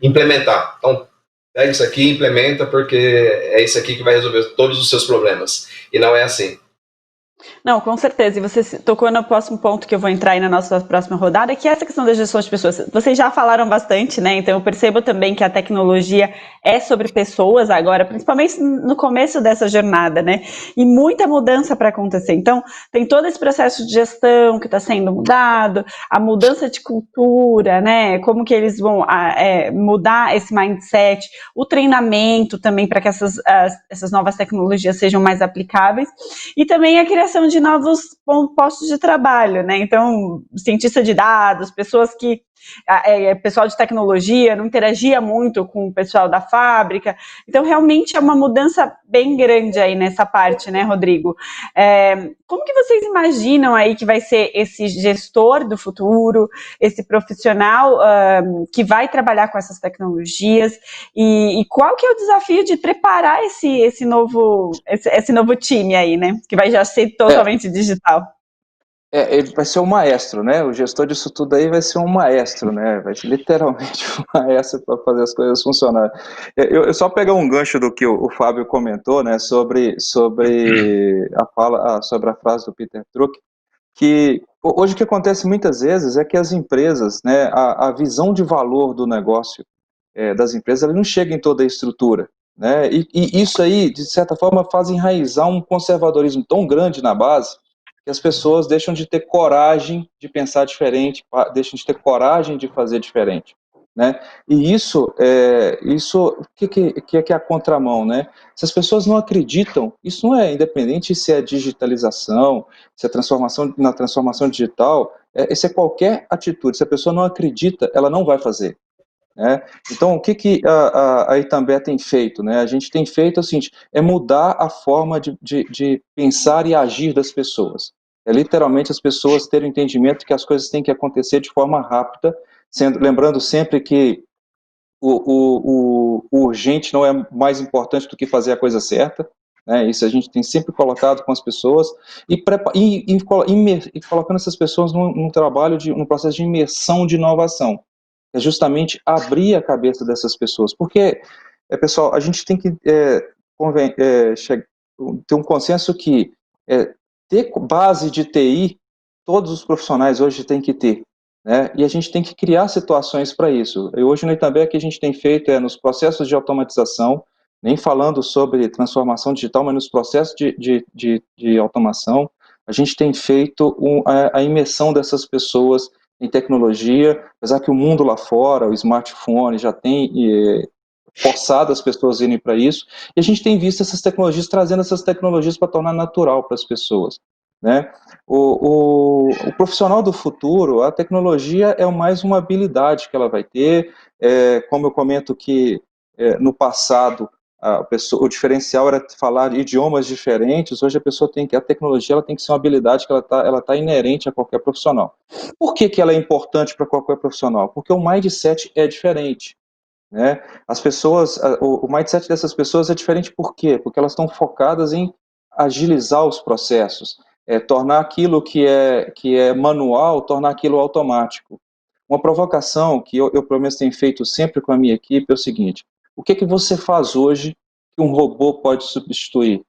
implementar. Então, pega isso aqui e implementa, porque é isso aqui que vai resolver todos os seus problemas. E não é assim. Não, com certeza. E você tocou no próximo ponto que eu vou entrar aí na nossa próxima rodada, que é essa questão da gestão de pessoas. Vocês já falaram bastante, né? Então eu percebo também que a tecnologia é sobre pessoas agora, principalmente no começo dessa jornada, né? E muita mudança para acontecer. Então tem todo esse processo de gestão que está sendo mudado, a mudança de cultura, né? Como que eles vão mudar esse mindset, o treinamento também para que essas novas tecnologias sejam mais aplicáveis, e também a criação de novos postos de trabalho, né? Então, cientista de dados, pessoas que... pessoal de tecnologia não interagia muito com o pessoal da fábrica. Então, realmente é uma mudança bem grande aí nessa parte, né, Rodrigo? Como que vocês imaginam aí que vai ser esse gestor do futuro, esse profissional que vai trabalhar com essas tecnologias, e qual que é o desafio de preparar esse novo time aí, né? Que vai já ser totalmente digital. Ele vai ser um maestro, né? O gestor disso tudo aí vai ser um maestro, né? Vai ser literalmente um maestro para fazer as coisas funcionarem. Eu só pegar um gancho do que o Fábio comentou, né? Sobre a frase do Peter Drucker, que hoje o que acontece muitas vezes é que as empresas, né, a visão de valor do negócio das empresas, ela não chega em toda a estrutura, né, e isso aí, de certa forma, faz enraizar um conservadorismo tão grande na base, que as pessoas deixam de ter coragem de pensar diferente, deixam de ter coragem de fazer diferente, né, e isso, o que é a contramão, né, se as pessoas não acreditam, isso não é independente se é digitalização, se a transformação digital, se é qualquer atitude, se a pessoa não acredita, ela não vai fazer, né? Então, o que a Itambé tem feito, né? A gente tem feito o seguinte, é mudar a forma de pensar e agir das pessoas. É literalmente as pessoas terem o entendimento que as coisas têm que acontecer de forma rápida, lembrando sempre que o urgente não é mais importante do que fazer a coisa certa, né? Isso a gente tem sempre colocado com as pessoas e colocando essas pessoas num trabalho, num processo de imersão de inovação, é justamente abrir a cabeça dessas pessoas, porque, pessoal, a gente tem que ter um consenso que ter base de TI, todos os profissionais hoje têm que ter, né? E a gente tem que criar situações para isso. E hoje no Itambé o que a gente tem feito nos processos de automatização, nem falando sobre transformação digital, mas nos processos de automação, a gente tem feito a imersão dessas pessoas em tecnologia, apesar que o mundo lá fora, o smartphone já tem forçado as pessoas a irem para isso, e a gente tem visto essas tecnologias, trazendo essas tecnologias para tornar natural para as pessoas, né? O profissional do futuro, a tecnologia é mais uma habilidade que ela vai ter, como eu comento que no passado o diferencial era falar idiomas diferentes, hoje a tecnologia ela tem que ser uma habilidade que ela tá inerente a qualquer profissional. Por que ela é importante para qualquer profissional? Porque o mindset é diferente, né? As pessoas, o mindset dessas pessoas é diferente por quê? Porque elas estão focadas em agilizar os processos, tornar aquilo que é manual, tornar aquilo automático. Uma provocação que eu pelo menos tenho feito sempre com a minha equipe é o seguinte: o que você faz hoje que um robô pode substituir?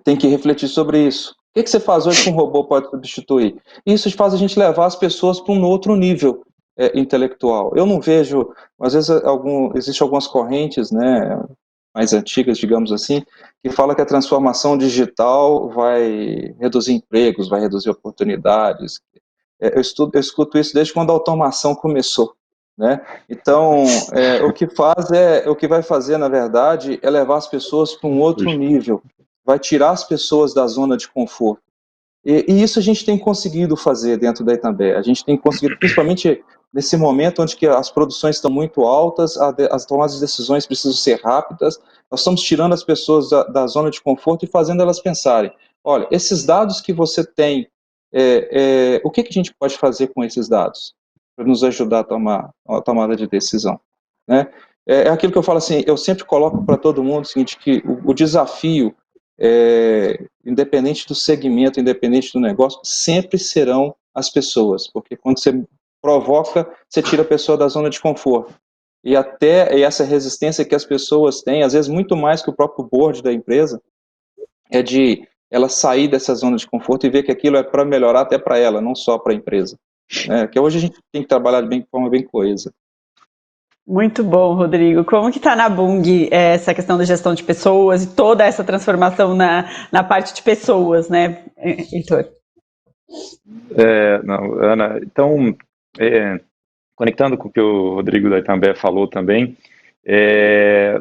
Tem que refletir sobre isso. O que você faz hoje que um robô pode substituir? Isso faz a gente levar as pessoas para um outro nível intelectual. Eu não vejo, às vezes existem algumas correntes, né, mais antigas, digamos assim, que falam que a transformação digital vai reduzir empregos, vai reduzir oportunidades. Eu escuto isso desde quando a automação começou, né? Então, o que vai fazer, na verdade, é levar as pessoas para um outro nível, vai tirar as pessoas da zona de conforto. E isso a gente tem conseguido fazer dentro da Itambé. A gente tem conseguido, principalmente nesse momento onde que as produções estão muito altas, as tomadas de decisões precisam ser rápidas, nós estamos tirando as pessoas da zona de conforto e fazendo elas pensarem, olha, esses dados que você tem, o que a gente pode fazer com esses dados para nos ajudar a tomar a tomada de decisão, né? É aquilo que eu falo assim, eu sempre coloco para todo mundo o seguinte, que o desafio, independente do segmento, independente do negócio, sempre serão as pessoas, porque quando você provoca, você tira a pessoa da zona de conforto. E essa resistência que as pessoas têm, às vezes muito mais que o próprio board da empresa, é de ela sair dessa zona de conforto e ver que aquilo é para melhorar até para ela, não só para a empresa. Que hoje a gente tem que trabalhar de forma bem coesa. Muito bom, Rodrigo. Como que está na Bung essa questão da gestão de pessoas e toda essa transformação na parte de pessoas, né, Heitor? Não, Ana, então, conectando com o que o Rodrigo da Itambé falou também,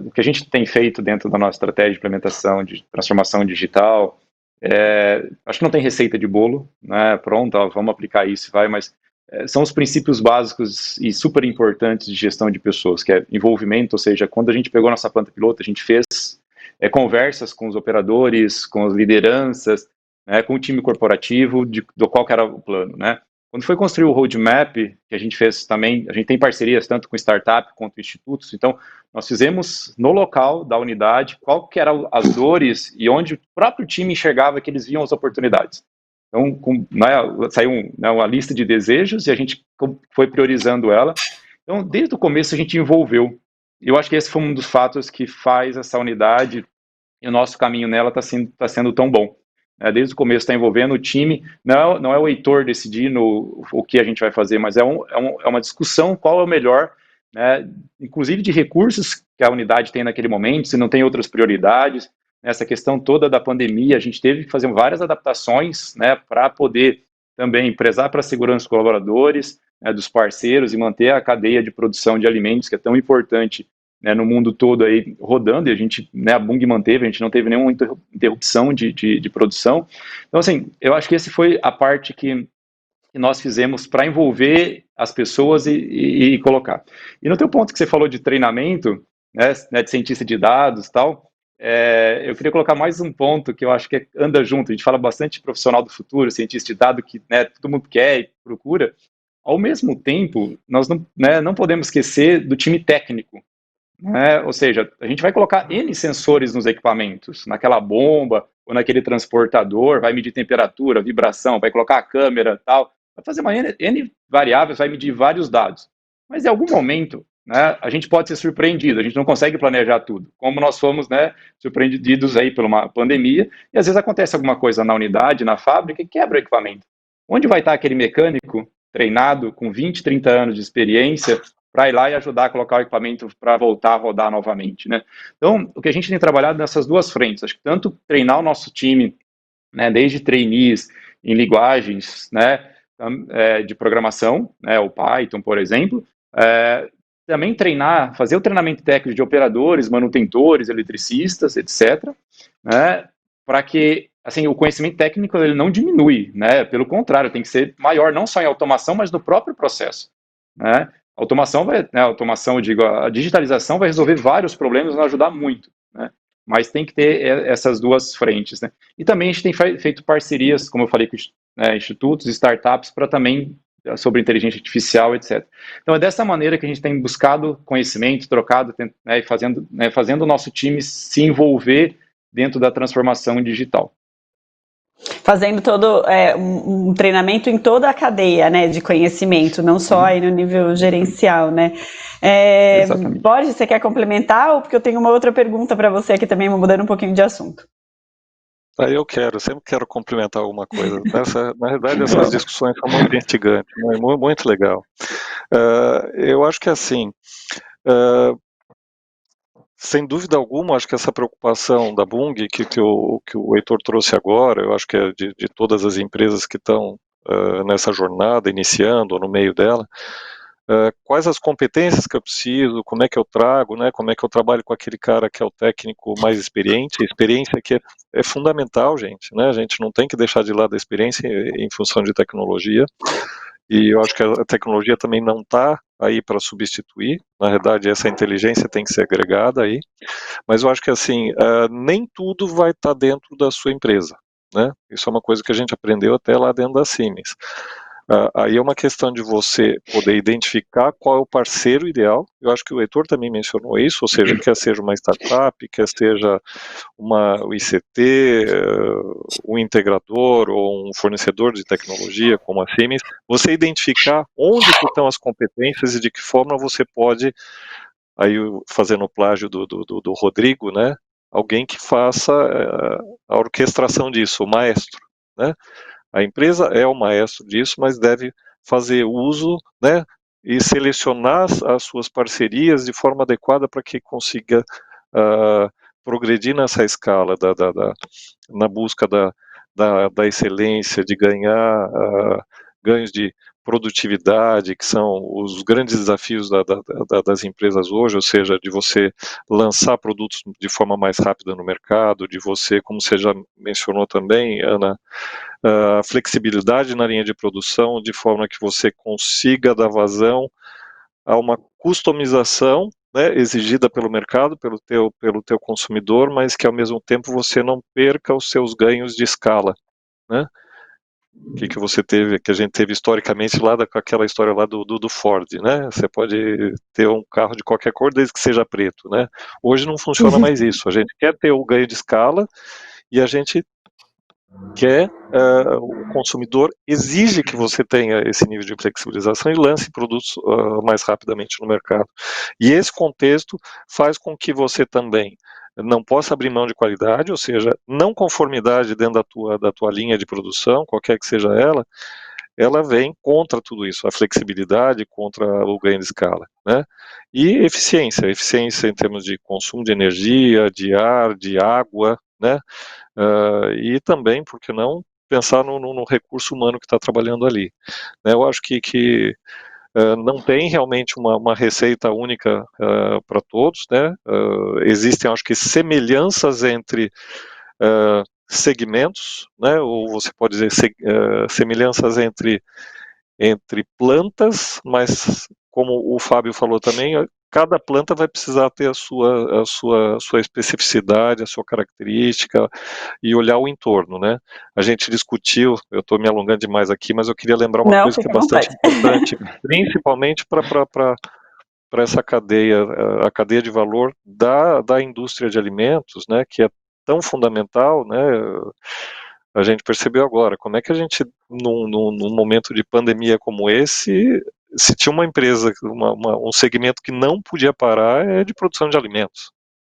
o que a gente tem feito dentro da nossa estratégia de implementação de transformação digital, acho que não tem receita de bolo, né? Pronto, vamos aplicar isso, mas são os princípios básicos e super importantes de gestão de pessoas, que é envolvimento, ou seja, quando a gente pegou nossa planta piloto, a gente fez conversas com os operadores, com as lideranças, né, com o time corporativo, do qual que era o plano, né? Quando foi construir o roadmap, que a gente fez também, a gente tem parcerias tanto com startup quanto institutos, então nós fizemos no local da unidade qual que eram as dores e onde o próprio time enxergava que eles viam as oportunidades. Então, saiu uma lista de desejos e a gente foi priorizando ela. Então, desde o começo a gente envolveu. Eu acho que esse foi um dos fatos que faz essa unidade e o nosso caminho nela está sendo tão bom. desde o começo está envolvendo o time, não é o Heitor decidindo o que a gente vai fazer, mas é uma discussão qual é o melhor, né, inclusive de recursos que a unidade tem naquele momento, se não tem outras prioridades. Essa questão toda da pandemia, a gente teve que fazer várias adaptações, né, para poder também prezar para a segurança dos colaboradores, né, dos parceiros, e manter a cadeia de produção de alimentos, que é tão importante, né, no mundo todo aí rodando, e a gente, né, a Bunge manteve, a gente não teve nenhuma interrupção de produção. Então, assim, eu acho que essa foi a parte que nós fizemos para envolver as pessoas e colocar. E no teu ponto que você falou de treinamento, né, de cientista de dados e tal, eu queria colocar mais um ponto que eu acho que anda junto. A gente fala bastante de profissional do futuro, cientista de dados, que, né, todo mundo quer e procura. Ao mesmo tempo, nós não podemos esquecer do time técnico, né? Ou seja, a gente vai colocar N sensores nos equipamentos, naquela bomba ou naquele transportador, vai medir temperatura, vibração, vai colocar a câmera e tal, vai fazer uma N variáveis, vai medir vários dados. Mas em algum momento, né, a gente pode ser surpreendido, a gente não consegue planejar tudo, como nós fomos, né, surpreendidos aí por uma pandemia, e às vezes acontece alguma coisa na unidade, na fábrica, e quebra o equipamento. Onde vai estar aquele mecânico treinado, com 20, 30 anos de experiência, para ir lá e ajudar a colocar o equipamento para voltar a rodar novamente, né? Então, o que a gente tem trabalhado nessas duas frentes, acho que tanto treinar o nosso time, né, desde trainees em linguagens, né, de programação, né, o Python, por exemplo, também treinar, fazer o treinamento técnico de operadores, manutentores, eletricistas, etc., né, para que, assim, o conhecimento técnico ele não diminui, né, pelo contrário, tem que ser maior, não só em automação, mas no próprio processo, né. Eu digo, a digitalização vai resolver vários problemas, vai ajudar muito, né, mas tem que ter essas duas frentes, né. E também a gente tem feito parcerias, como eu falei, com institutos, startups, para também sobre inteligência artificial, etc. Então é dessa maneira que a gente tem buscado conhecimento, trocado, né, e fazendo o nosso time se envolver dentro da transformação digital. Fazendo todo um treinamento em toda a cadeia, né, de conhecimento, não só aí no nível gerencial, né? Exatamente. Borges, você quer complementar? Ou porque eu tenho uma outra pergunta para você aqui também, mudando um pouquinho de assunto. Eu sempre quero complementar alguma coisa. Na verdade, essas discussões são muito instigantes, né? Muito legal. Eu acho que assim, sem dúvida alguma, acho que essa preocupação da Bunge, que o Heitor trouxe agora, eu acho que é de todas as empresas que estão nessa jornada, iniciando ou no meio dela, quais as competências que eu preciso, como é que eu trago, né, como é que eu trabalho com aquele cara que é o técnico mais experiente, a experiência que é fundamental, gente, né, a gente não tem que deixar de lado a experiência em função de tecnologia, e eu acho que a tecnologia também não está aí para substituir, na verdade essa inteligência tem que ser agregada aí, mas eu acho que assim, nem tudo vai estar dentro da sua empresa, né, isso é uma coisa que a gente aprendeu até lá dentro da Siemens. Aí é uma questão de você poder identificar qual é o parceiro ideal. Eu acho que o Heitor também mencionou isso, ou seja, quer seja uma startup, quer seja o ICT, um integrador ou um fornecedor de tecnologia como a Siemens, você identificar onde estão as competências e de que forma você pode, aí fazendo o plágio do Rodrigo, né, alguém que faça a orquestração disso, o maestro, né? A empresa é o maestro disso, mas deve fazer uso, né, e selecionar as suas parcerias de forma adequada para que consiga progredir nessa escala na busca da excelência, de ganhar ganhos de produtividade, que são os grandes desafios das empresas hoje, ou seja, de você lançar produtos de forma mais rápida no mercado, de você, como você já mencionou também, Ana, a flexibilidade na linha de produção, de forma que você consiga dar vazão a uma customização, né, exigida pelo mercado, pelo teu consumidor, mas que ao mesmo tempo você não perca os seus ganhos de escala, né? Que você teve, que a gente teve historicamente lá com aquela história lá do Ford, né? Você pode ter um carro de qualquer cor desde que seja preto, né? Hoje não funciona mais isso. A gente quer ter o ganho de escala e a gente quer, o consumidor exige que você tenha esse nível de flexibilização e lance produtos mais rapidamente no mercado. E esse contexto faz com que você também não possa abrir mão de qualidade, ou seja, não conformidade dentro da tua linha de produção, qualquer que seja ela vem contra tudo isso, a flexibilidade contra o ganho de escala, né? E eficiência em termos de consumo de energia, de ar, de água, né? E também, por que não, pensar no recurso humano que está trabalhando ali. Né? Eu acho que não tem realmente uma receita única para todos, né? Existem, acho que, semelhanças entre segmentos, né? Ou você pode dizer semelhanças entre plantas, mas como o Fábio falou também, cada planta vai precisar ter a sua especificidade, a sua característica e olhar o entorno, né? A gente discutiu, eu estou me alongando demais aqui, mas eu queria lembrar uma Não, coisa que é fica à bastante vontade. importante, principalmente para essa cadeia, a cadeia de valor da indústria de alimentos, né, que é tão fundamental, né, a gente percebeu agora, como é que a gente, num momento de pandemia como esse, se tinha uma empresa, um segmento que não podia parar, é de produção de alimentos.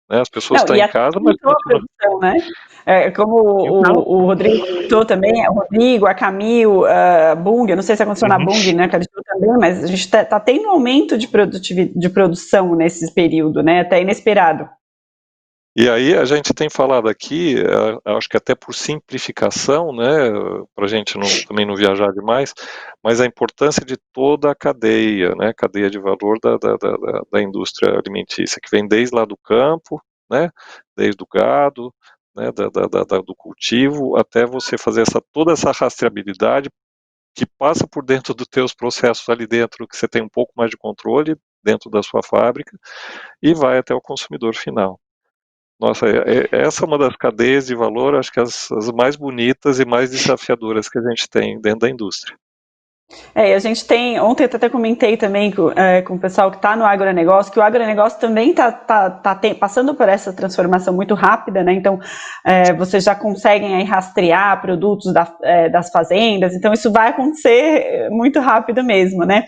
Né? As pessoas Não, estão e em até casa, mas aumentou a continuam. produção, né? Como Então, o Rodrigo comentou também, o Rodrigo, a Camil, a Bung, eu não sei se aconteceu na Bung, né, que ela estudou também, mas a gente tá tendo um aumento de produção nesse período, né, até inesperado. E aí a gente tem falado aqui, acho que até por simplificação, né, para a gente também não viajar demais, mas a importância de toda a cadeia, né, cadeia de valor da indústria alimentícia, que vem desde lá do campo, né, desde o gado, né, do cultivo, até você fazer toda essa rastreabilidade que passa por dentro dos teus processos ali dentro, que você tem um pouco mais de controle dentro da sua fábrica, e vai até o consumidor final. Nossa, essa é uma das cadeias de valor, acho que as mais bonitas e mais desafiadoras que a gente tem dentro da indústria. A gente tem, ontem eu até comentei também com o pessoal que está no agronegócio, que o agronegócio também está passando por essa transformação muito rápida, né? Então, vocês já conseguem aí rastrear produtos das fazendas, então isso vai acontecer muito rápido mesmo, né?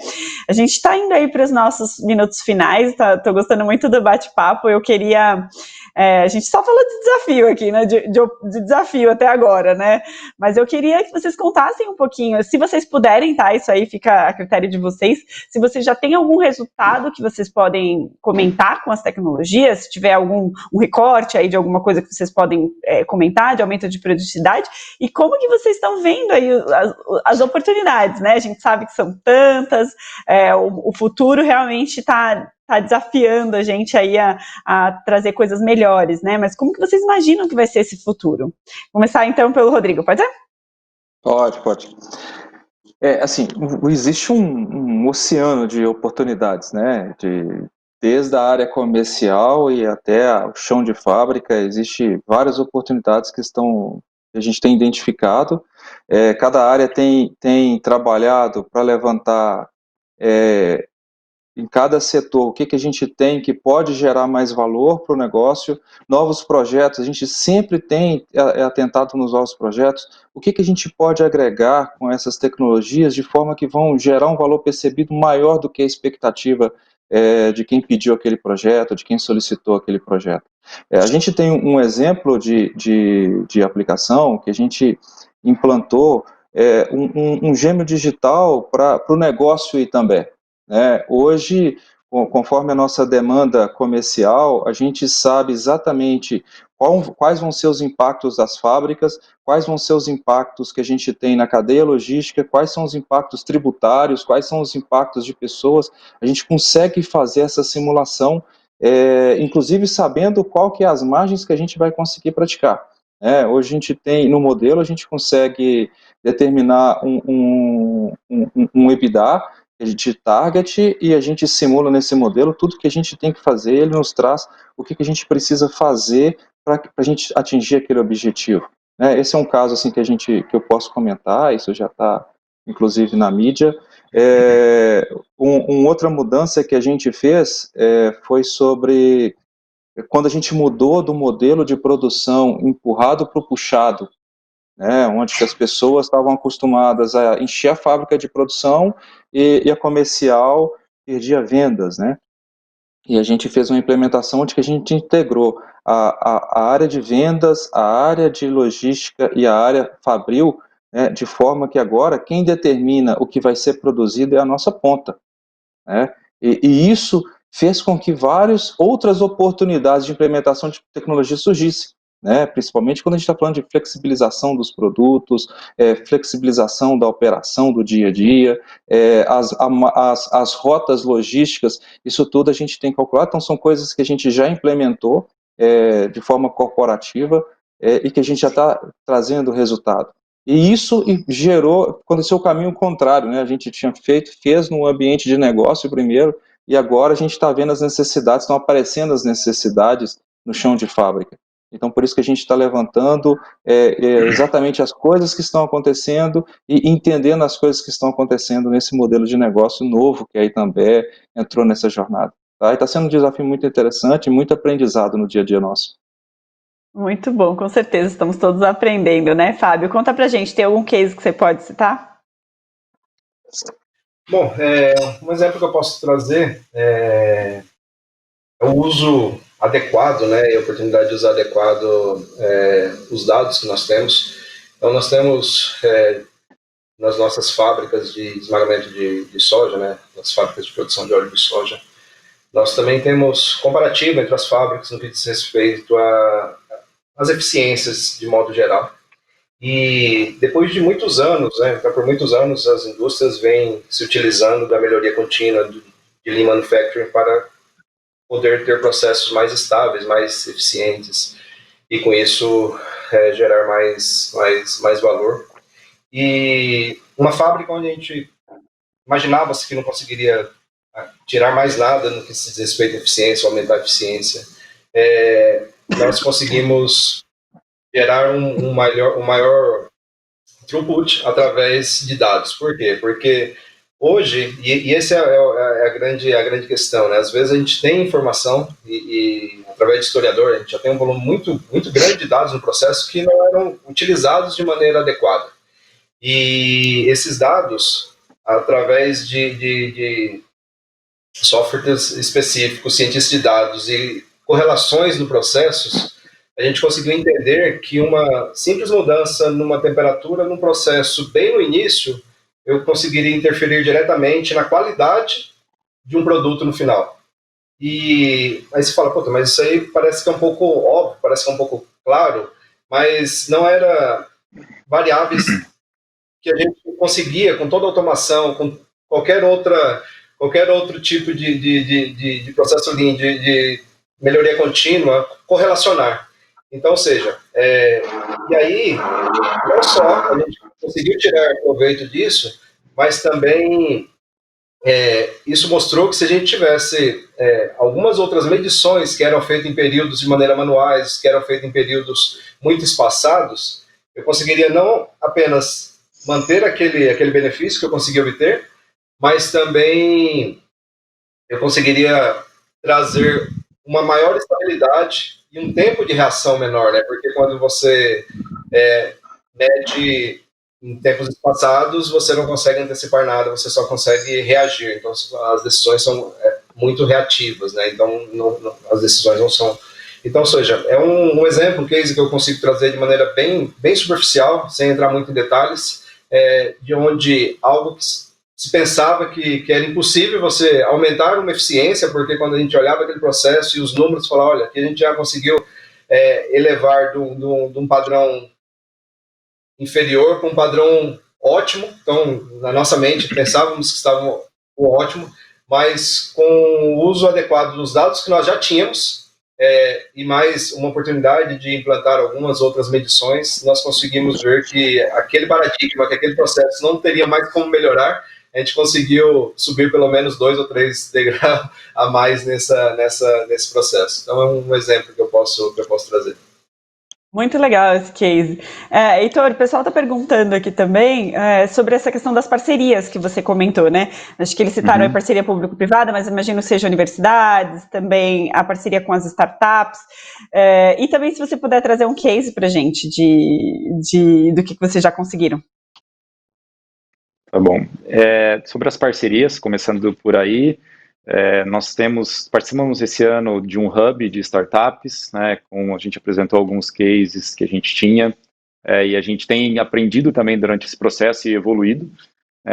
A gente está indo aí para os nossos minutos finais, estou gostando muito do bate-papo, eu queria... a gente só falou de desafio aqui, né? De desafio até agora, né? Mas eu queria que vocês contassem um pouquinho, se vocês puderem, tá? Isso aí fica a critério de vocês. Se vocês já têm algum resultado que vocês podem comentar com as tecnologias, se tiver um recorte aí de alguma coisa que vocês podem comentar, de aumento de produtividade, e como que vocês estão vendo aí as oportunidades, né? A gente sabe que são tantas, o futuro realmente está desafiando a gente aí a trazer coisas melhores, né? Mas como que vocês imaginam que vai ser esse futuro? Começar então pelo Rodrigo, pode ser? Pode. Assim, existe um oceano de oportunidades, né? Desde a área comercial e até o chão de fábrica, existe várias oportunidades que a gente tem identificado. Cada área tem trabalhado para levantar em cada setor, o que a gente tem que pode gerar mais valor para o negócio, novos projetos, a gente sempre tem atentado nos novos projetos, o que a gente pode agregar com essas tecnologias de forma que vão gerar um valor percebido maior do que a expectativa de quem pediu aquele projeto, de quem solicitou aquele projeto. A gente tem um exemplo de aplicação que a gente implantou, um gêmeo digital para o negócio Itambé. Hoje, conforme a nossa demanda comercial, a gente sabe exatamente quais vão ser os impactos das fábricas, quais vão ser os impactos que a gente tem na cadeia logística, quais são os impactos tributários, quais são os impactos de pessoas. A gente consegue fazer essa simulação, inclusive sabendo qual que é as margens que a gente vai conseguir praticar. Hoje a gente tem, no modelo, a gente consegue determinar um EBITDA de target e a gente simula nesse modelo tudo que a gente tem que fazer, ele nos traz o que a gente precisa fazer para a gente atingir aquele objetivo. Esse é um caso assim, que eu posso comentar, isso já está inclusive na mídia. Outra mudança que a gente fez foi sobre quando a gente mudou do modelo de produção empurrado para o puxado, onde que as pessoas estavam acostumadas a encher a fábrica de produção e a comercial perdia vendas, né? e a gente fez uma implementação onde a gente integrou a área de vendas, a área de logística e a área fabril, né, de forma que agora quem determina o que vai ser produzido é a nossa ponta, né? E isso fez com que várias outras oportunidades de implementação de tecnologia surgissem, né? Principalmente quando a gente está falando de flexibilização dos produtos, flexibilização da operação do dia a dia, as rotas logísticas, isso tudo a gente tem calculado, então são coisas que a gente já implementou de forma corporativa e que a gente já está trazendo resultado. E isso gerou, aconteceu o caminho contrário, né? A gente fez no ambiente de negócio primeiro, e agora a gente está vendo as necessidades, estão aparecendo as necessidades no chão de fábrica. Então, por isso que a gente está levantando exatamente as coisas que estão acontecendo e entendendo as coisas que estão acontecendo nesse modelo de negócio novo que a Itambé entrou nessa jornada. Tá? E está sendo um desafio muito interessante, muito aprendizado no dia a dia nosso. Muito bom, com certeza, estamos todos aprendendo, né, Fábio? Conta pra gente, tem algum case que você pode citar? Bom, um exemplo que eu posso trazer é o uso adequado, né, e a oportunidade de usar adequado os dados que nós temos. Então, nós temos nas nossas fábricas de esmagamento de soja, né, nas fábricas de produção de óleo de soja, nós também temos comparativo entre as fábricas no que diz respeito às eficiências de modo geral. E depois de muitos anos, né, então por muitos anos as indústrias vêm se utilizando da melhoria contínua de Lean Manufacturing para poder ter processos mais estáveis, mais eficientes e com isso gerar mais valor. E uma fábrica onde a gente imaginava-se que não conseguiria tirar mais nada no que se diz respeito à eficiência, aumentar a eficiência, nós conseguimos gerar um maior throughput através de dados. Por quê? Porque hoje, e essa é a grande questão, né? Às vezes a gente tem informação e através de historiador, a gente já tem um volume muito grande de dados no processo que não eram utilizados de maneira adequada. E esses dados, através de softwares específicos, cientistas de dados e correlações no processos, a gente conseguiu entender que uma simples mudança numa temperatura, num processo bem no início, eu conseguiria interferir diretamente na qualidade de um produto no final. E aí você fala, puta, mas isso aí parece que é um pouco óbvio, parece que é um pouco claro, mas não era variáveis que a gente conseguia, com toda a automação, com qualquer outro tipo de processo Lean, de melhoria contínua, correlacionar. Então, ou seja, e aí, não só a gente conseguiu tirar proveito disso, mas também isso mostrou que se a gente tivesse algumas outras medições que eram feitas em períodos de maneira manuais, que eram feitas em períodos muito espaçados, eu conseguiria não apenas manter aquele benefício que eu consegui obter, mas também eu conseguiria trazer uma maior estabilidade e um tempo de reação menor, né? Porque quando você mede em tempos espaçados, você não consegue antecipar nada, você só consegue reagir. Então, as decisões são muito reativas, né? Então, as decisões não são... Então, ou seja, é um exemplo, um case que eu consigo trazer de maneira bem superficial, sem entrar muito em detalhes, de onde algo que se pensava que era impossível você aumentar uma eficiência, porque quando a gente olhava aquele processo e os números, falava, olha, aqui a gente já conseguiu elevar de um padrão inferior para um padrão ótimo. Então, na nossa mente, pensávamos que estava ótimo, mas com o uso adequado dos dados que nós já tínhamos, e mais uma oportunidade de implantar algumas outras medições, nós conseguimos ver que aquele paradigma, que aquele processo não teria mais como melhorar, a gente conseguiu subir pelo menos 2 ou 3 degraus a mais nesse processo. Então é um exemplo que eu posso trazer. Muito legal esse case. Heitor, o pessoal está perguntando aqui também sobre essa questão das parcerias que você comentou, né? Acho que eles citaram a parceria público-privada, mas imagino seja universidades, também a parceria com as startups, e também se você puder trazer um case para a gente do que vocês já conseguiram. Tá bom. Sobre as parcerias, começando por aí, Nós participamos esse ano de um hub de startups, né, a gente apresentou alguns cases que a gente tinha, e a gente tem aprendido também durante esse processo e evoluído.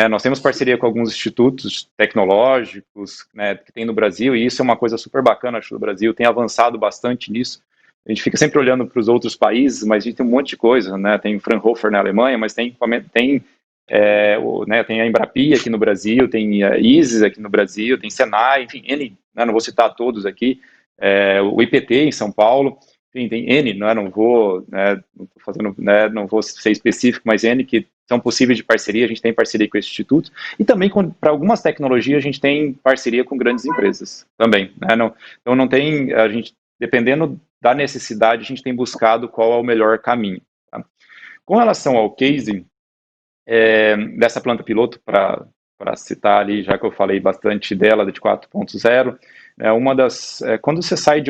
Nós temos parceria com alguns institutos tecnológicos, né, que tem no Brasil, e isso é uma coisa super bacana, acho que o Brasil tem avançado bastante nisso. A gente fica sempre olhando para os outros países, mas a gente tem um monte de coisa, né, tem o Fraunhofer na Alemanha, mas tem tem a Embrapia aqui no Brasil, tem a ISIS aqui no Brasil, tem Senai, enfim, N, né, não vou citar todos aqui, o IPT em São Paulo, enfim, tem N, não vou, não vou ser específico, mas N que são possíveis de parceria, a gente tem parceria com esse instituto, e também para algumas tecnologias a gente tem parceria com grandes empresas também, né, então não tem, a gente, dependendo da necessidade, a gente tem buscado qual é o melhor caminho. Tá? Com relação ao case, dessa planta piloto, para citar ali, já que eu falei bastante dela, de 4.0, quando você sai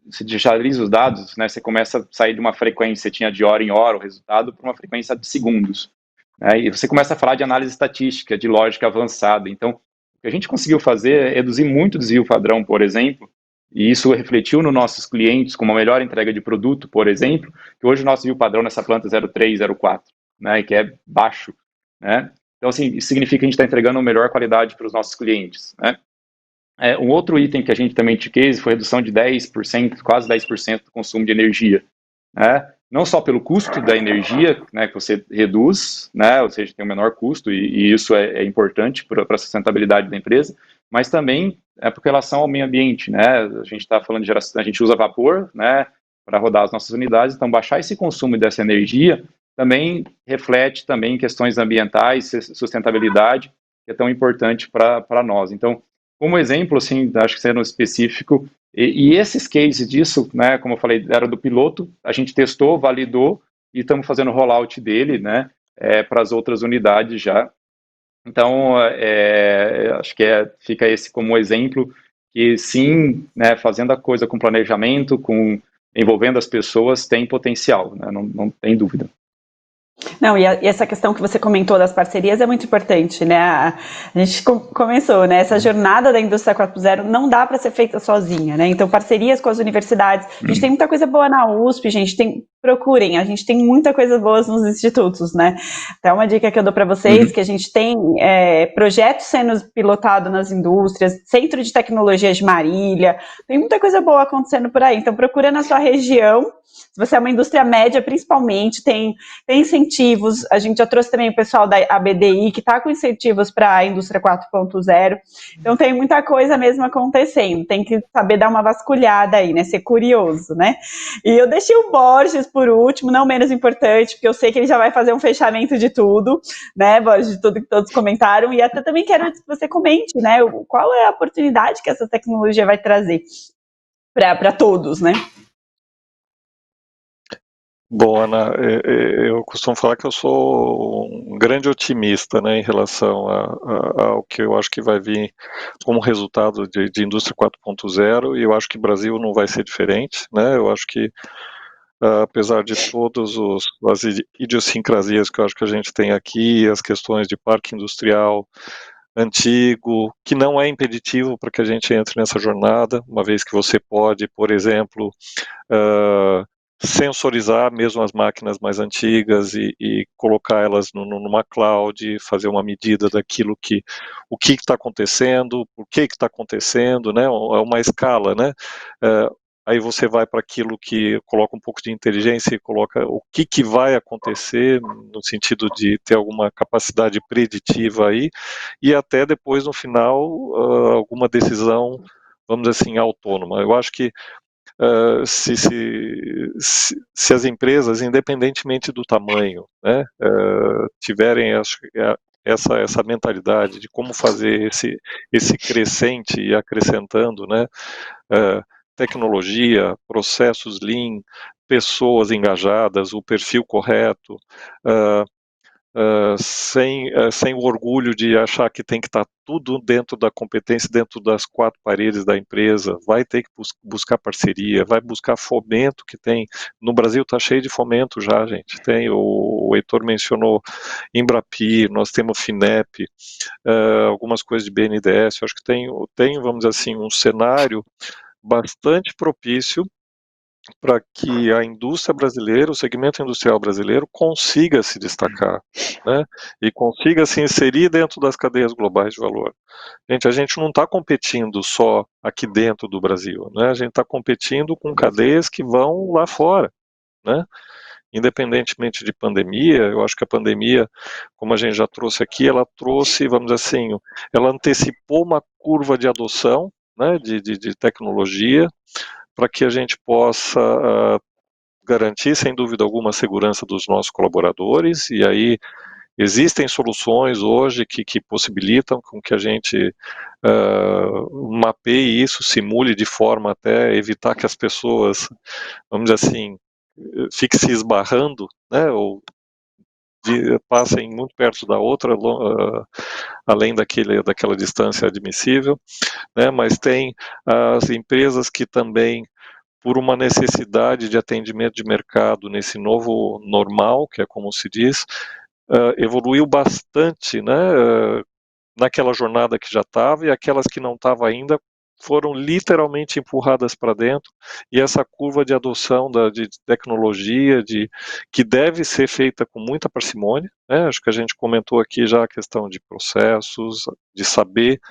você digitaliza os dados, né, você começa a sair de uma frequência, tinha de hora em hora o resultado, para uma frequência de segundos. Né, e você começa a falar de análise estatística, de lógica avançada. Então, o que a gente conseguiu fazer é reduzir muito o desvio padrão, por exemplo, e isso refletiu nos nossos clientes com uma melhor entrega de produto, por exemplo, que hoje o nosso desvio padrão nessa planta é 0,3, 0,4. Né, que é baixo, né? Então, assim, isso significa que a gente está entregando uma melhor qualidade para os nossos clientes, né? Um outro item que a gente também tinha case foi a redução de 10%, quase 10% do consumo de energia, né? Não só pelo custo da energia, né, que você reduz, né, ou seja, tem um menor custo, e isso é importante para a sustentabilidade da empresa, mas também por relação ao meio ambiente, né? A gente está falando de geração, a gente usa vapor, né, para rodar as nossas unidades, então baixar esse consumo dessa energia também reflete também questões ambientais, sustentabilidade, que é tão importante para nós. Então, como exemplo, assim, acho que sendo específico, e esses cases disso, né, como eu falei, era do piloto, a gente testou, validou, e estamos fazendo o rollout dele, né, para as outras unidades já. Então, acho que fica esse como exemplo, que sim, né, fazendo a coisa com planejamento, envolvendo as pessoas, tem potencial, né, não tem dúvida. Não, e essa questão que você comentou das parcerias é muito importante, né? A gente começou, né? Essa jornada da indústria 4.0 não dá para ser feita sozinha, né? Então, parcerias com as universidades. A gente tem muita coisa boa na USP, procurem, a gente tem muita coisa boa nos institutos, né? Então, uma dica que eu dou para vocês, que a gente tem projetos sendo pilotados nas indústrias, Centro de Tecnologia de Marília, tem muita coisa boa acontecendo por aí. Então, procura na sua região. Se você é uma indústria média, principalmente, tem incentivos. A gente já trouxe também o pessoal da ABDI, que está com incentivos para a indústria 4.0. Então, tem muita coisa mesmo acontecendo. Tem que saber dar uma vasculhada aí, né? Ser curioso, né? E eu deixei o Borges por último, não menos importante, porque eu sei que ele já vai fazer um fechamento de tudo, né, Borges, de tudo que todos comentaram. E até também quero que você comente, né? Qual é a oportunidade que essa tecnologia vai trazer para todos, né? Bom, Ana, eu costumo falar que eu sou um grande otimista, né, em relação ao que eu acho que vai vir como resultado de indústria 4.0, e eu acho que o Brasil não vai ser diferente, né? Eu acho que, apesar de todas as idiosincrasias que eu acho que a gente tem aqui, as questões de parque industrial antigo, que não é impeditivo para que a gente entre nessa jornada, uma vez que você pode, por exemplo, sensorizar mesmo as máquinas mais antigas e colocar elas numa cloud, fazer uma medida daquilo o que está acontecendo, por que está acontecendo, né? É uma escala, né? Aí você vai para aquilo que coloca um pouco de inteligência e coloca o que vai acontecer, no sentido de ter alguma capacidade preditiva aí, e até depois, no final, alguma decisão, vamos dizer assim, autônoma. Eu acho que se as empresas, independentemente do tamanho, né, tiverem essa mentalidade de como fazer esse crescente e acrescentando, né, tecnologia, processos Lean, pessoas engajadas, o perfil correto, sem o orgulho de achar que tem que estar tudo dentro da competência, dentro das quatro paredes da empresa, vai ter que buscar parceria, vai buscar fomento que tem. No Brasil está cheio de fomento já, gente. Tem, o Heitor mencionou Embrapir, nós temos FINEP, algumas coisas de BNDES, eu acho que tem, vamos dizer assim, um cenário bastante propício para que a indústria brasileira, o segmento industrial brasileiro, consiga se destacar, né? E consiga se inserir dentro das cadeias globais de valor. Gente, a gente não está competindo só aqui dentro do Brasil, né? A gente está competindo com cadeias que vão lá fora, né? Independentemente de pandemia, eu acho que a pandemia, como a gente já trouxe aqui, ela trouxe, vamos dizer assim, ela antecipou uma curva de adoção, né, de tecnologia, para que a gente possa garantir, sem dúvida alguma, a segurança dos nossos colaboradores, e aí existem soluções hoje que possibilitam com que a gente mapeie isso, simule de forma até evitar que as pessoas, vamos dizer assim, fiquem se esbarrando, né, ou passem muito perto da outra, além daquela distância admissível, né, mas tem as empresas que também, por uma necessidade de atendimento de mercado nesse novo normal, que é como se diz, evoluiu bastante, né, naquela jornada que já estava, e aquelas que não estavam ainda foram literalmente empurradas para dentro, e essa curva de adoção de tecnologia, que deve ser feita com muita parcimônia, né? Acho que a gente comentou aqui já a questão de processos, de saber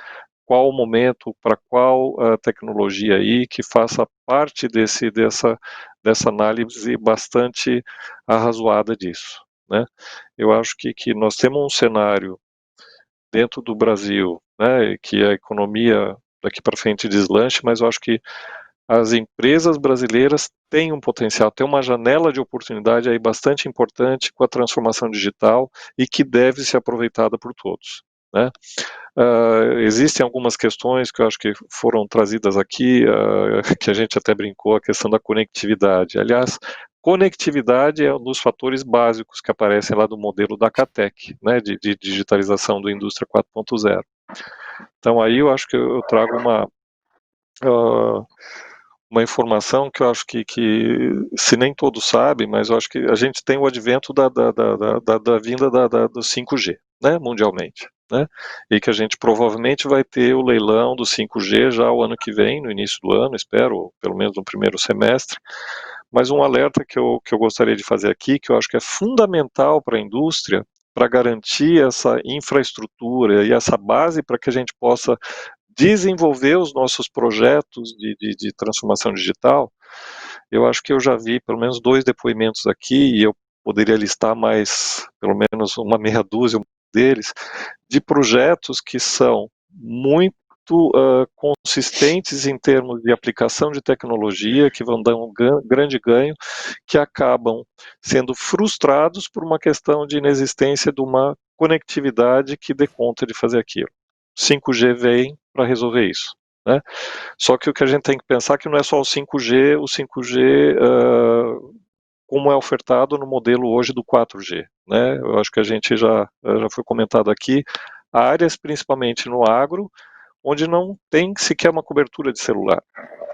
qual o momento, para qual tecnologia aí, que faça parte dessa análise bastante arrazoada disso, né? Eu acho que nós temos um cenário dentro do Brasil, né, que a economia daqui para frente deslanche, mas eu acho que as empresas brasileiras têm um potencial, têm uma janela de oportunidade aí bastante importante com a transformação digital e que deve ser aproveitada por todos, né? Existem algumas questões que eu acho que foram trazidas aqui, que a gente até brincou, a questão da conectividade. Aliás, conectividade é um dos fatores básicos que aparecem lá do modelo da CATEC, né, de digitalização do Indústria 4.0. Então aí eu acho que eu trago uma informação que eu acho que se nem todos sabem, mas eu acho que a gente tem o advento da vinda do 5G, né, mundialmente, né, e que a gente provavelmente vai ter o leilão do 5G já o ano que vem, no início do ano, espero, pelo menos no primeiro semestre. Mas um alerta que eu gostaria de fazer aqui, que eu acho que é fundamental para a indústria, para garantir essa infraestrutura e essa base para que a gente possa desenvolver os nossos projetos de transformação digital. Eu acho que eu já vi pelo menos 2 depoimentos aqui, e eu poderia listar mais, pelo menos uma meia dúzia deles, de projetos que são muito consistentes em termos de aplicação de tecnologia, que vão dar um grande ganho, que acabam sendo frustrados por uma questão de inexistência de uma conectividade que dê conta de fazer aquilo. 5G vem para resolver isso, né? Só que o que a gente tem que pensar é que não é só o 5G como é ofertado no modelo hoje do 4G, né? Eu acho que a gente já foi comentado aqui, áreas principalmente no agro, onde não tem sequer uma cobertura de celular.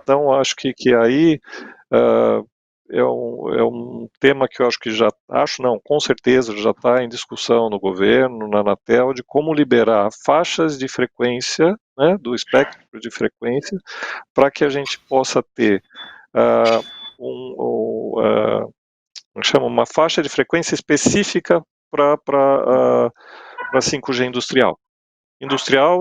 Então, acho que aí é um tema que eu acho que com certeza já está em discussão no governo, na Anatel, de como liberar faixas de frequência, né, do espectro de frequência, para que a gente possa ter uma faixa de frequência específica para 5G industrial. Industrial,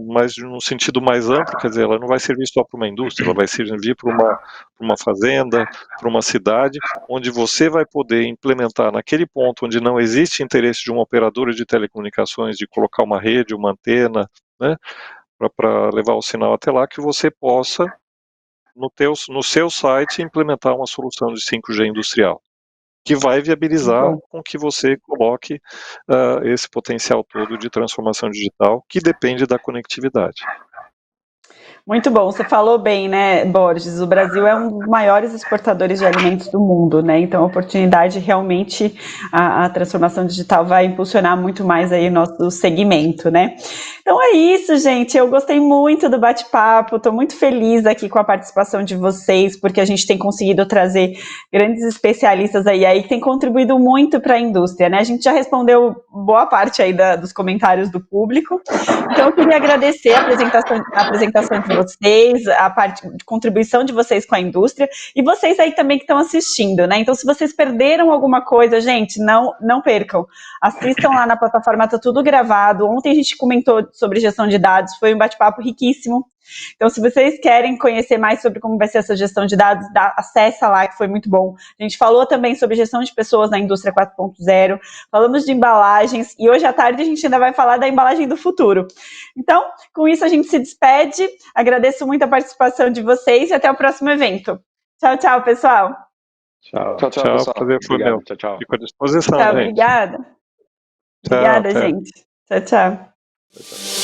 mas num sentido mais amplo, quer dizer, ela não vai servir só para uma indústria, ela vai servir para uma fazenda, para uma cidade, onde você vai poder implementar naquele ponto onde não existe interesse de uma operadora de telecomunicações de colocar uma rede, uma antena, né, para levar o sinal até lá, que você possa, no seu site, implementar uma solução de 5G industrial, que vai viabilizar com que você coloque esse potencial todo de transformação digital, que depende da conectividade. Muito bom, você falou bem, né, Borges? O Brasil é um dos maiores exportadores de alimentos do mundo, né? Então, a oportunidade realmente, a transformação digital vai impulsionar muito mais aí o nosso segmento, né? Então é isso, gente. Eu gostei muito do bate-papo, estou muito feliz aqui com a participação de vocês, porque a gente tem conseguido trazer grandes especialistas aí que têm contribuído muito para a indústria, né? A gente já respondeu boa parte aí dos comentários do público. Então, eu queria agradecer a apresentação de vocês, a parte de contribuição de vocês com a indústria, e vocês aí também que estão assistindo, né? Então, se vocês perderam alguma coisa, gente, não percam. Assistam lá na plataforma, tá tudo gravado. Ontem a gente comentou sobre gestão de dados, foi um bate-papo riquíssimo. Então, se vocês querem conhecer mais sobre como vai ser essa gestão de dados, acessa lá, que foi muito bom. A gente falou também sobre gestão de pessoas na indústria 4.0, falamos de embalagens, e hoje à tarde a gente ainda vai falar da embalagem do futuro. Então, com isso a gente se despede, agradeço muito a participação de vocês e até o próximo evento. Tchau, tchau, pessoal. Tchau. Pessoal. Prazer foi meu. Obrigado. Tchau. Fico à disposição, Tchau, gente. obrigada. Tchau, Obrigada, até. gente. Tchau, tchau. Tchau.